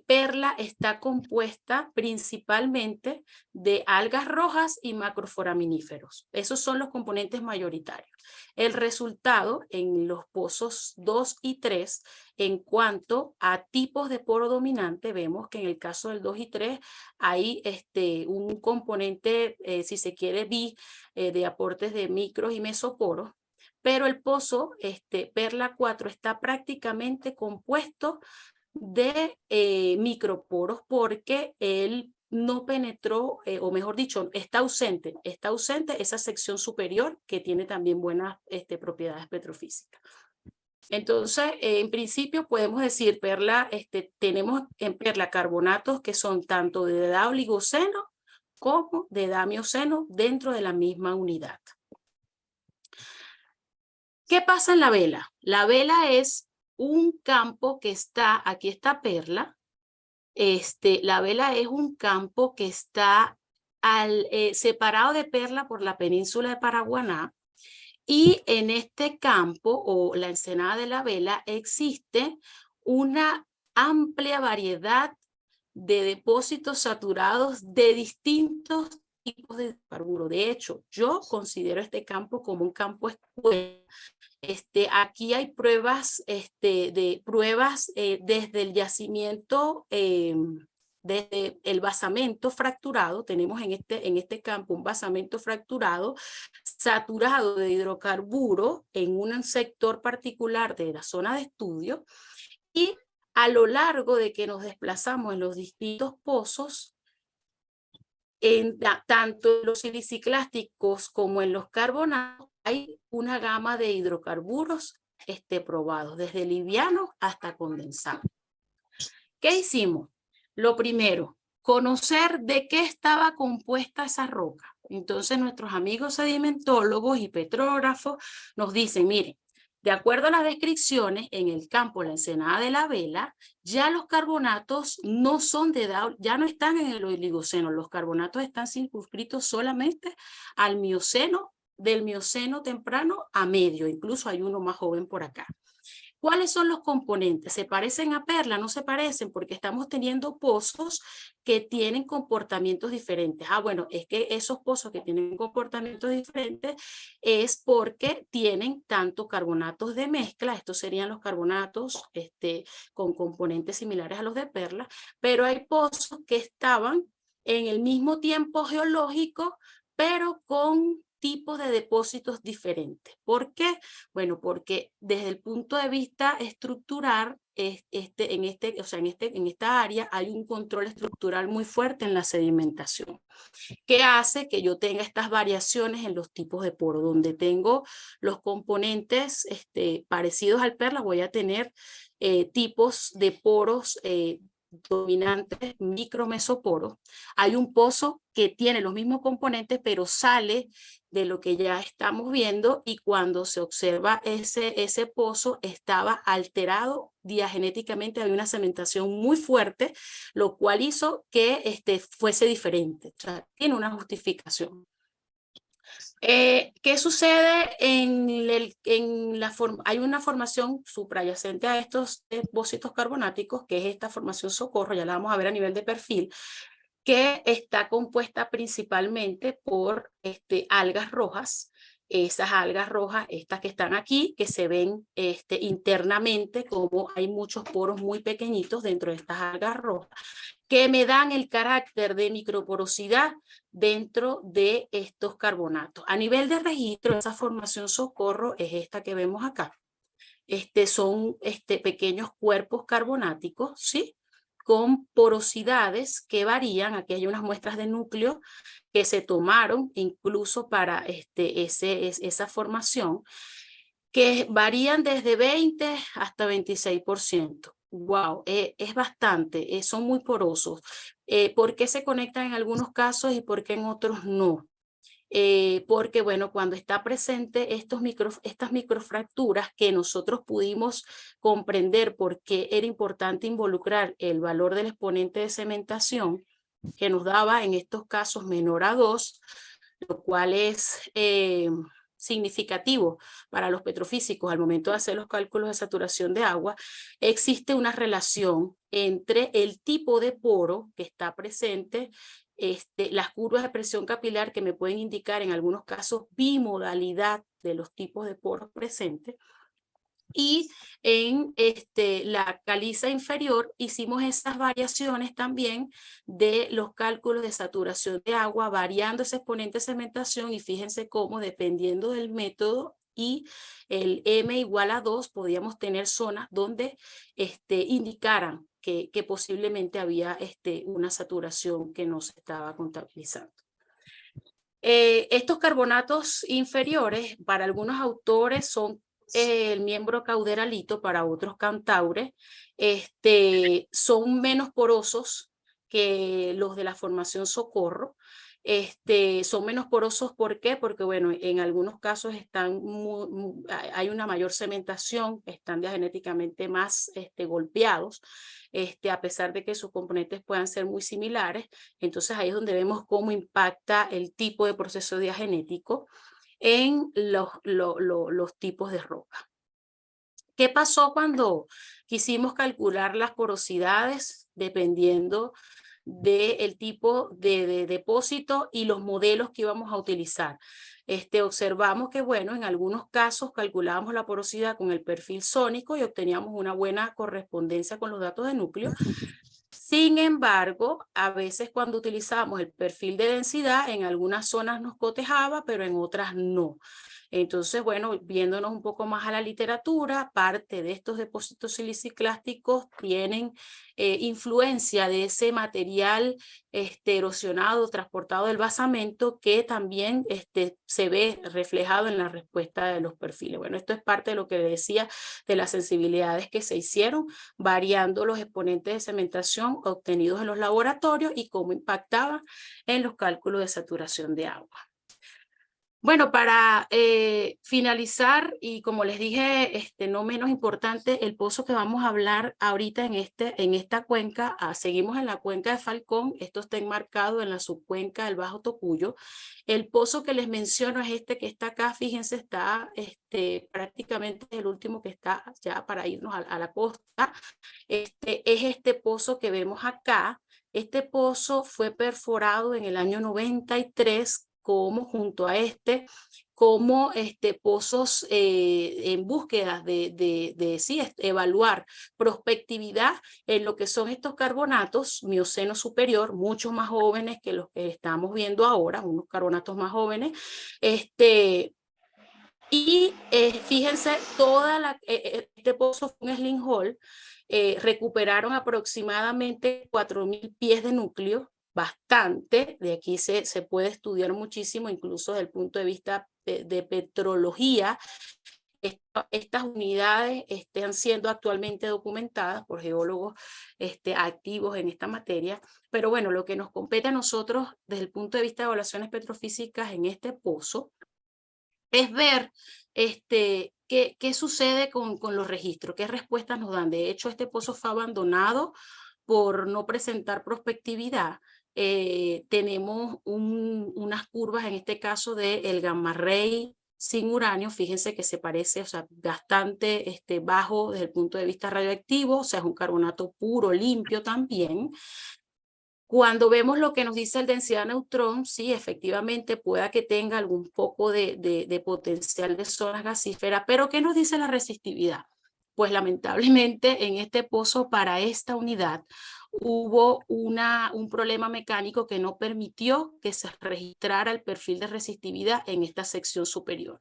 perla está compuesta principalmente de algas rojas y macroforaminíferos. Esos son los componentes mayoritarios. El resultado en los pozos 2 y 3, en cuanto a tipos de poro dominante, vemos que en el caso del 2 y 3 hay un componente, si se quiere, de aportes de micros y mesoporos. Pero el pozo perla 4 está prácticamente compuesto de microporos porque él no penetró, o mejor dicho, está ausente esa sección superior que tiene también buenas propiedades petrofísicas. Entonces, en principio podemos decir, perla, tenemos en perla carbonatos que son tanto de edad oligoceno como de edad mioceno dentro de la misma unidad. ¿Qué pasa en la vela? La vela es un campo que está, aquí está perla, la vela es un campo que está separado de perla por la península de Paraguaná y en este campo o la ensenada de la vela existe una amplia variedad de depósitos saturados de distintos tipos de hidrocarburos. De hecho, yo considero este campo como un campo escuela. Aquí hay pruebas, desde el yacimiento, desde el basamento fracturado. Tenemos en este campo un basamento fracturado, saturado de hidrocarburo en un sector particular de la zona de estudio, y a lo largo de que nos desplazamos en los distintos pozos, tanto en los siliciclásticos como en los carbonatos, hay una gama de hidrocarburos probados, desde livianos hasta condensados. ¿Qué hicimos? Lo primero, conocer de qué estaba compuesta esa roca. Entonces nuestros amigos sedimentólogos y petrógrafos nos dicen, miren, de acuerdo a las descripciones, en el campo La Ensenada de la Vela, ya los carbonatos no son ya no están en el Oligoceno. Los carbonatos están circunscritos solamente al Mioceno, del Mioceno temprano a medio. Incluso hay uno más joven por acá. ¿Cuáles son los componentes? ¿Se parecen a Perla? No se parecen porque estamos teniendo pozos que tienen comportamientos diferentes. Bueno, es que esos pozos que tienen comportamientos diferentes es porque tienen tanto carbonatos de mezcla, estos serían los carbonatos con componentes similares a los de Perla, pero hay pozos que estaban en el mismo tiempo geológico, pero con tipos de depósitos diferentes. ¿Por qué? Bueno, porque desde el punto de vista estructural, en esta área hay un control estructural muy fuerte en la sedimentación, que hace que yo tenga estas variaciones en los tipos de poro. Donde tengo los componentes parecidos al Perla, voy a tener tipos de poros dominantes, micromesoporos. Hay un pozo que tiene los mismos componentes, pero sale de lo que ya estamos viendo, y cuando se observa ese pozo estaba alterado diagenéticamente, había una cementación muy fuerte, lo cual hizo que fuese diferente. O sea, tiene una justificación. ¿Qué sucede hay una formación suprayacente a estos depósitos carbonáticos, que es esta formación Socorro, ya la vamos a ver a nivel de perfil, que está compuesta principalmente por algas rojas. Esas algas rojas, estas que están aquí, que se ven internamente, como hay muchos poros muy pequeñitos dentro de estas algas rojas, que me dan el carácter de microporosidad dentro de estos carbonatos. A nivel de registro, esa formación Socorro es esta que vemos acá. Son pequeños cuerpos carbonáticos, ¿sí?, con porosidades que varían. Aquí hay unas muestras de núcleo que se tomaron incluso para esa formación, que varían desde 20 hasta 26%. Wow, es bastante, son muy porosos. ¿Por qué se conectan en algunos casos y por qué en otros no? Porque, bueno, cuando está presente estas microfracturas, que nosotros pudimos comprender por qué era importante involucrar el valor del exponente de cementación, que nos daba en estos casos menor a 2, lo cual es significativo para los petrofísicos al momento de hacer los cálculos de saturación de agua. Existe una relación entre el tipo de poro que está presente, las curvas de presión capilar, que me pueden indicar en algunos casos bimodalidad de los tipos de poros presentes, y en la caliza inferior hicimos esas variaciones también de los cálculos de saturación de agua, variando ese exponente de cementación, y fíjense cómo, dependiendo del método y el M igual a 2, podíamos tener zonas donde indicaran que posiblemente había una saturación que no se estaba contabilizando. Estos carbonatos inferiores, para algunos autores son el miembro cauderalito, para otros cantaures, son menos porosos que los de la formación Socorro. Son menos porosos, ¿por qué? Porque, bueno, en algunos casos hay una mayor cementación, están diagenéticamente más golpeados, a pesar de que sus componentes puedan ser muy similares. Entonces ahí es donde vemos cómo impacta el tipo de proceso diagenético en los tipos de roca. ¿Qué pasó cuando quisimos calcular las porosidades dependiendo del tipo de depósito y los modelos que íbamos a utilizar. Observamos que, bueno, en algunos casos calculábamos la porosidad con el perfil sónico y obteníamos una buena correspondencia con los datos de núcleo. Sin embargo, a veces cuando utilizamos el perfil de densidad, en algunas zonas nos cotejaba, pero en otras no. Entonces, bueno, viéndonos un poco más a la literatura, parte de estos depósitos siliciclásticos tienen influencia de ese material erosionado, transportado del basamento, que también se ve reflejado en la respuesta de los perfiles. Bueno, esto es parte de lo que le decía de las sensibilidades que se hicieron, variando los exponentes de cementación obtenidos en los laboratorios y cómo impactaban en los cálculos de saturación de agua. Bueno, para finalizar, y como les dije, no menos importante, el pozo que vamos a hablar ahorita en esta cuenca, seguimos en la cuenca de Falcón, esto está enmarcado en la subcuenca del Bajo Tocuyo. El pozo que les menciono es este que está acá, fíjense, está prácticamente el último que está ya para irnos a la costa. Es este pozo que vemos acá. Este pozo fue perforado en el año 93, como junto a como pozos en búsqueda de evaluar prospectividad en lo que son estos carbonatos mioceno superior, mucho más jóvenes que los que estamos viendo ahora, unos carbonatos más jóvenes. Fíjense, este pozo fue un sling hole, recuperaron aproximadamente 4.000 pies de núcleo, bastante. De aquí se puede estudiar muchísimo, incluso desde el punto de vista de petrología. Estas unidades están siendo actualmente documentadas por geólogos activos en esta materia, pero bueno, lo que nos compete a nosotros desde el punto de vista de evaluaciones petrofísicas en este pozo es ver qué sucede con los registros, qué respuestas nos dan. De hecho, este pozo fue abandonado por no presentar prospectividad. Tenemos unas curvas, en este caso del gamma ray sin uranio, fíjense que se parece, o sea, bastante bajo desde el punto de vista radioactivo, o sea, es un carbonato puro, limpio también. Cuando vemos lo que nos dice el densidad de neutrón, sí, efectivamente pueda que tenga algún poco de potencial de zonas gasíferas, pero ¿qué nos dice la resistividad? Pues lamentablemente en este pozo para esta unidad hubo un problema mecánico que no permitió que se registrara el perfil de resistividad en esta sección superior.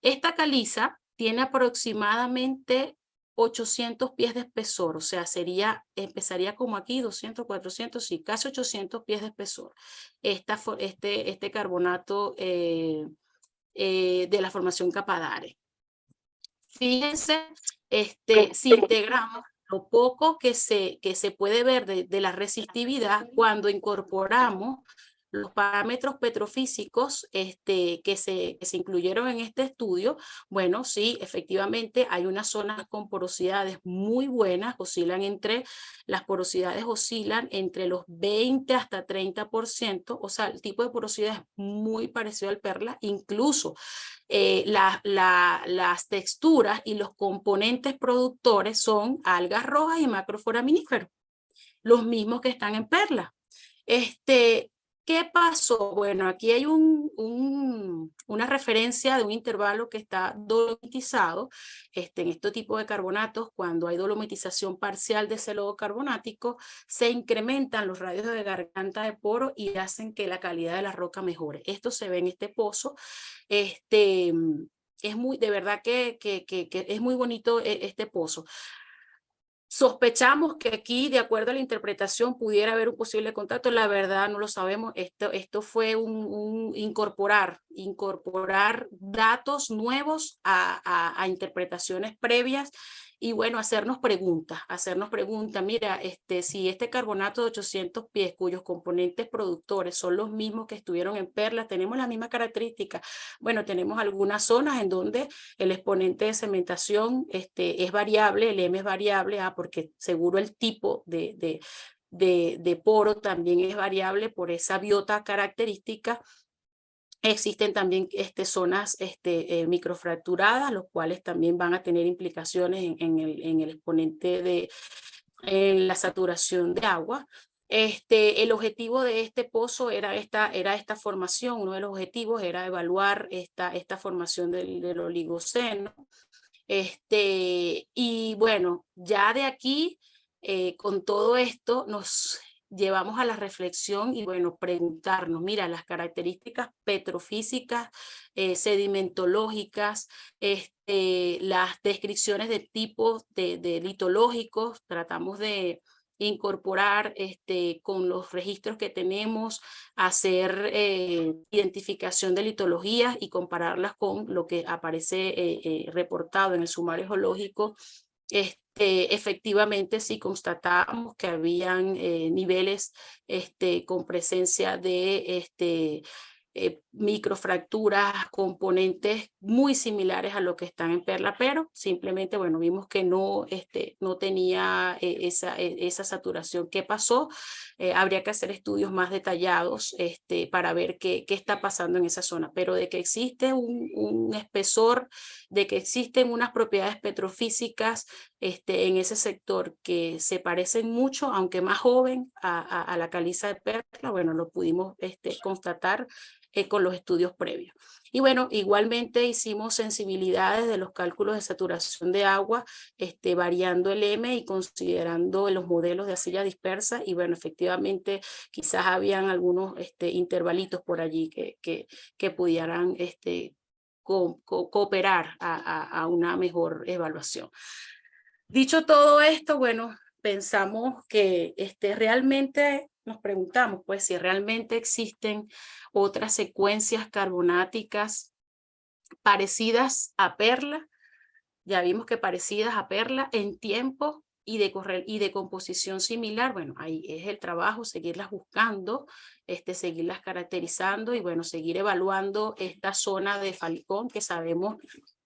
Esta caliza tiene aproximadamente 800 pies de espesor, o sea, empezaría como aquí, 200, 400, sí, casi 800 pies de espesor. Este carbonato de la formación Capadare. Fíjense, si integramos lo poco que se puede ver de la resistividad cuando incorporamos los parámetros petrofísicos que se incluyeron en este estudio, bueno, sí, efectivamente hay unas zonas con porosidades muy buenas, las porosidades oscilan entre los 20 hasta 30%, o sea, el tipo de porosidad es muy parecido al perla, incluso las texturas y los componentes productores son algas rojas y macroforaminíferos, los mismos que están en perla. ¿Qué pasó? Bueno, aquí hay una referencia de un intervalo que está dolomitizado. En este tipo de carbonatos, cuando hay dolomitización parcial de ese lodo carbonático, se incrementan los radios de garganta de poro y hacen que la calidad de la roca mejore. Esto se ve en este pozo. Es de verdad que es muy bonito este pozo. Sospechamos que aquí, de acuerdo a la interpretación, pudiera haber un posible contacto. La verdad no lo sabemos. Esto fue incorporar datos nuevos a interpretaciones previas y bueno, hacernos preguntas. Mira, si este carbonato de 800 pies, cuyos componentes productores son los mismos que estuvieron en perlas, tenemos la misma característica. Bueno, tenemos algunas zonas en donde el exponente de cementación es variable, el M es variable, porque seguro el tipo de poro también es variable por esa biota característica. Existen también zonas microfracturadas, los cuales también van a tener implicaciones en el exponente en la saturación de agua. El objetivo de este pozo era esta formación. Uno de los objetivos era evaluar esta formación del oligoceno. Y bueno, ya de aquí, con todo esto, nos llevamos a la reflexión y bueno, preguntarnos, mira, las características petrofísicas, sedimentológicas, las descripciones de tipos de litológicos, tratamos de incorporar con los registros que tenemos, hacer identificación de litologías y compararlas con lo que aparece reportado en el sumario geológico. Efectivamente sí constatamos que habían niveles con presencia de microfracturas, componentes muy similares a lo que están en Perla, pero simplemente, bueno, vimos que no tenía esa saturación. ¿Qué pasó? Habría que hacer estudios más detallados para ver qué está pasando en esa zona, pero de que existe un espesor, de que existen unas propiedades petrofísicas en ese sector que se parecen mucho, aunque más joven, a la caliza de Perla, bueno, lo pudimos constatar con los estudios previos. Y bueno, igualmente hicimos sensibilidades de los cálculos de saturación de agua, variando el M y considerando los modelos de arcilla dispersa, y bueno, efectivamente quizás habían algunos intervalitos por allí que pudieran cooperar a una mejor evaluación. Dicho todo esto, bueno, pensamos que realmente nos preguntamos pues si realmente existen otras secuencias carbonáticas parecidas a Perla. Ya vimos que parecidas a Perla en tiempo y de composición similar. Bueno, ahí es el trabajo, seguirlas buscando, seguirlas caracterizando y bueno, seguir evaluando esta zona de Falcón que sabemos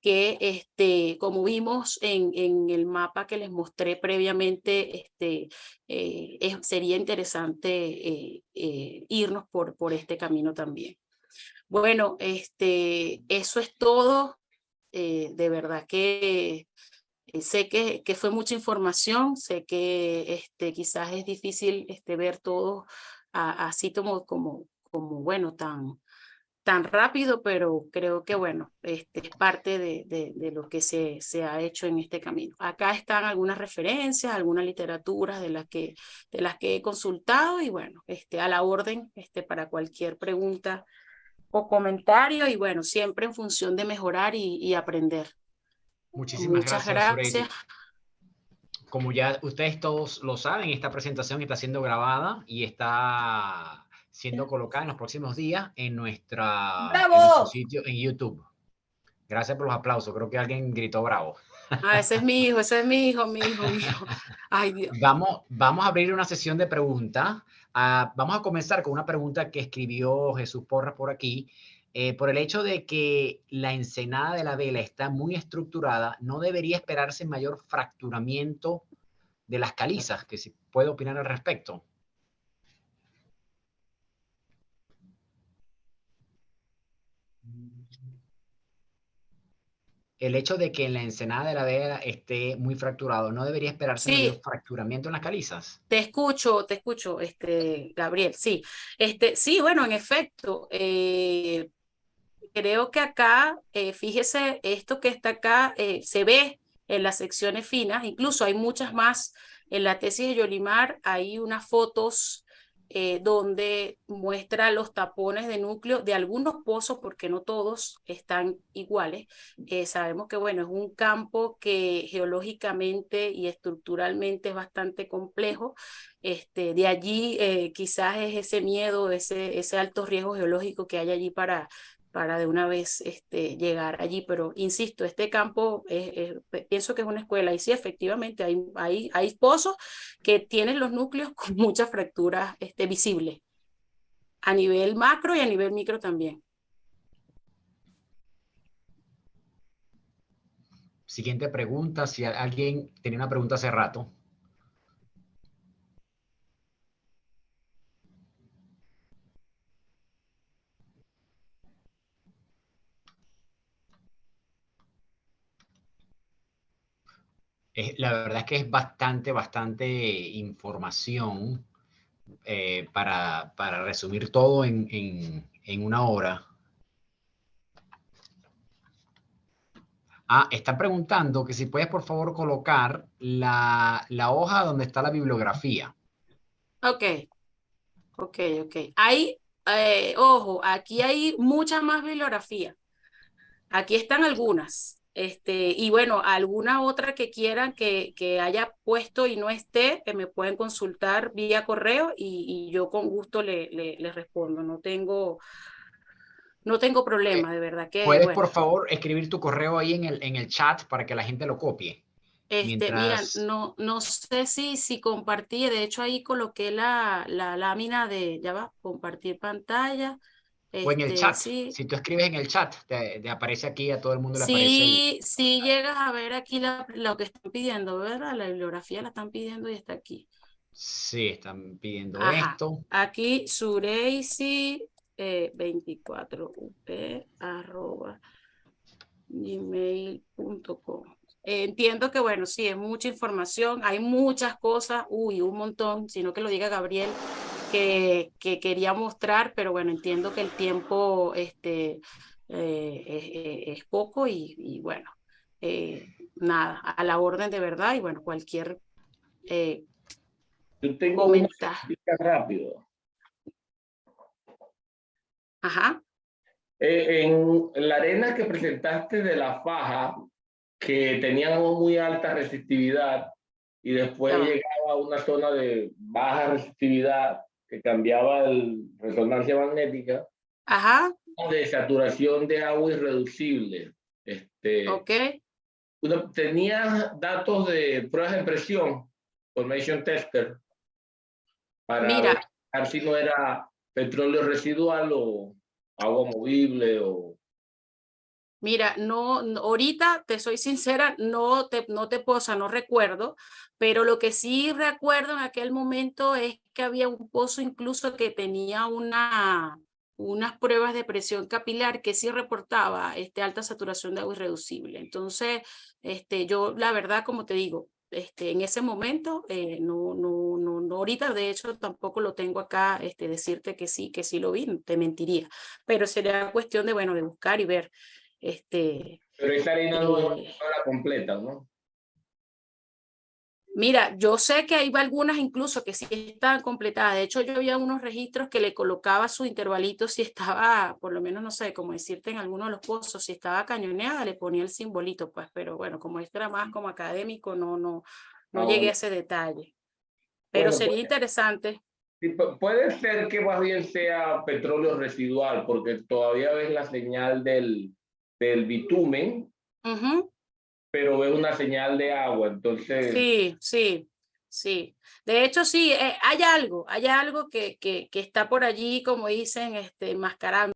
que como vimos en el mapa que les mostré previamente, sería interesante irnos por este camino también. Bueno, eso es todo. De verdad que sé que fue mucha información, sé que quizás es difícil ver todo así como bueno, tan rápido, pero creo que bueno, es parte de lo que se ha hecho en este camino. Acá están algunas referencias, algunas literaturas de las que he consultado y bueno, a la orden para cualquier pregunta o comentario y bueno, siempre en función de mejorar y aprender. Muchísimas Muchas gracias, gracias. Sureli. Como ya ustedes todos lo saben, esta presentación está siendo grabada y está siendo colocada en los próximos días en nuestro sitio en YouTube. Gracias por los aplausos. Creo que alguien gritó bravo. Ese es mi hijo, ese es mi hijo, mi hijo, mi hijo. Ay, Dios. Vamos a abrir una sesión de preguntas. Vamos a comenzar con una pregunta que escribió Jesús Porras por aquí. Por el hecho de que la ensenada de la Vela está muy estructurada, ¿no debería esperarse mayor fracturamiento de las calizas? ¿Que se puede opinar al respecto? El hecho de que en la ensenada de la Vela esté muy fracturado, ¿no debería esperarse mayor Sí, fracturamiento en las calizas? te escucho, Gabriel, sí. Sí, bueno, en efecto, creo que acá, fíjese, esto que está acá se ve en las secciones finas, incluso hay muchas más. En la tesis de Yolimar hay unas fotos donde muestra los tapones de núcleo de algunos pozos, porque no todos están iguales. Sabemos que, bueno, es un campo que geológicamente y estructuralmente es bastante complejo. De allí quizás es ese miedo, ese alto riesgo geológico que hay allí para de una vez llegar allí. Pero insisto, este campo pienso que es una escuela y sí, efectivamente hay pozos que tienen los núcleos con muchas fracturas visibles a nivel macro y a nivel micro también. Siguiente pregunta, si alguien tenía una pregunta hace rato. La verdad es que es bastante información para resumir todo en una hora. Están preguntando que si puedes por favor colocar la hoja donde está la bibliografía. Ok. Hay, ojo, aquí hay mucha más bibliografía. Aquí están algunas. Y bueno, alguna otra que quieran que haya puesto y no esté, me pueden consultar vía correo y yo con gusto les respondo. No tengo problema, de verdad que, ¿Puedes bueno. por favor escribir tu correo ahí en el chat para que la gente lo copie? Mira, Mientras... no sé si compartí, de hecho ahí coloqué la lámina de, ya va, compartir pantalla. O en el chat. Sí. Si tú escribes en el chat, te aparece aquí, a todo el mundo le aparece el... Sí llegas a ver aquí lo que están pidiendo, ¿verdad? La bibliografía la están pidiendo y está aquí. Sí, están pidiendo Ajá. esto. Aquí Sureisi 24up@gmail.com. Entiendo que, bueno, sí, es mucha información, hay muchas cosas, un montón, sino que lo diga Gabriel, que quería mostrar, pero bueno, entiendo que el tiempo es poco y bueno, nada, a la orden de verdad y bueno, cualquier Yo tengo una comentario. preguntita rápido. Ajá. En la arena que presentaste de la faja, que tenían muy alta resistividad y después llegaba a una zona de baja resistividad que cambiaba el resonancia magnética, Ajá. de saturación de agua irreducible. Ok. Tenía datos de pruebas de presión, Formation Tester, para Mira, ver si no era petróleo residual o agua movible o... Mira, ahorita te soy sincera, no te puedo, o sea, no recuerdo, pero lo que sí recuerdo en aquel momento es que había un pozo incluso que tenía unas pruebas de presión capilar que sí reportaba alta saturación de agua irreducible. Entonces, yo la verdad, como te digo, en ese momento, no, ahorita de hecho tampoco lo tengo acá, decirte que sí lo vi, te mentiría, pero sería cuestión de, bueno, de buscar y ver. Pero esta harina no era completa, ¿no? Mira, yo sé que hay algunas incluso que sí están completadas. De hecho, yo había unos registros que le colocaba su intervalito si estaba, por lo menos, no sé, como decirte en alguno de los pozos, si estaba cañoneada, le ponía el simbolito, pues, pero bueno, como esto era más como académico, no llegué a ese detalle. Pero bueno, sería interesante. Puede ser que más bien sea petróleo residual, porque todavía ves la señal del bitumen, pero ves una señal de agua, entonces... Sí. De hecho, sí, hay algo que está por allí, como dicen, enmascarando.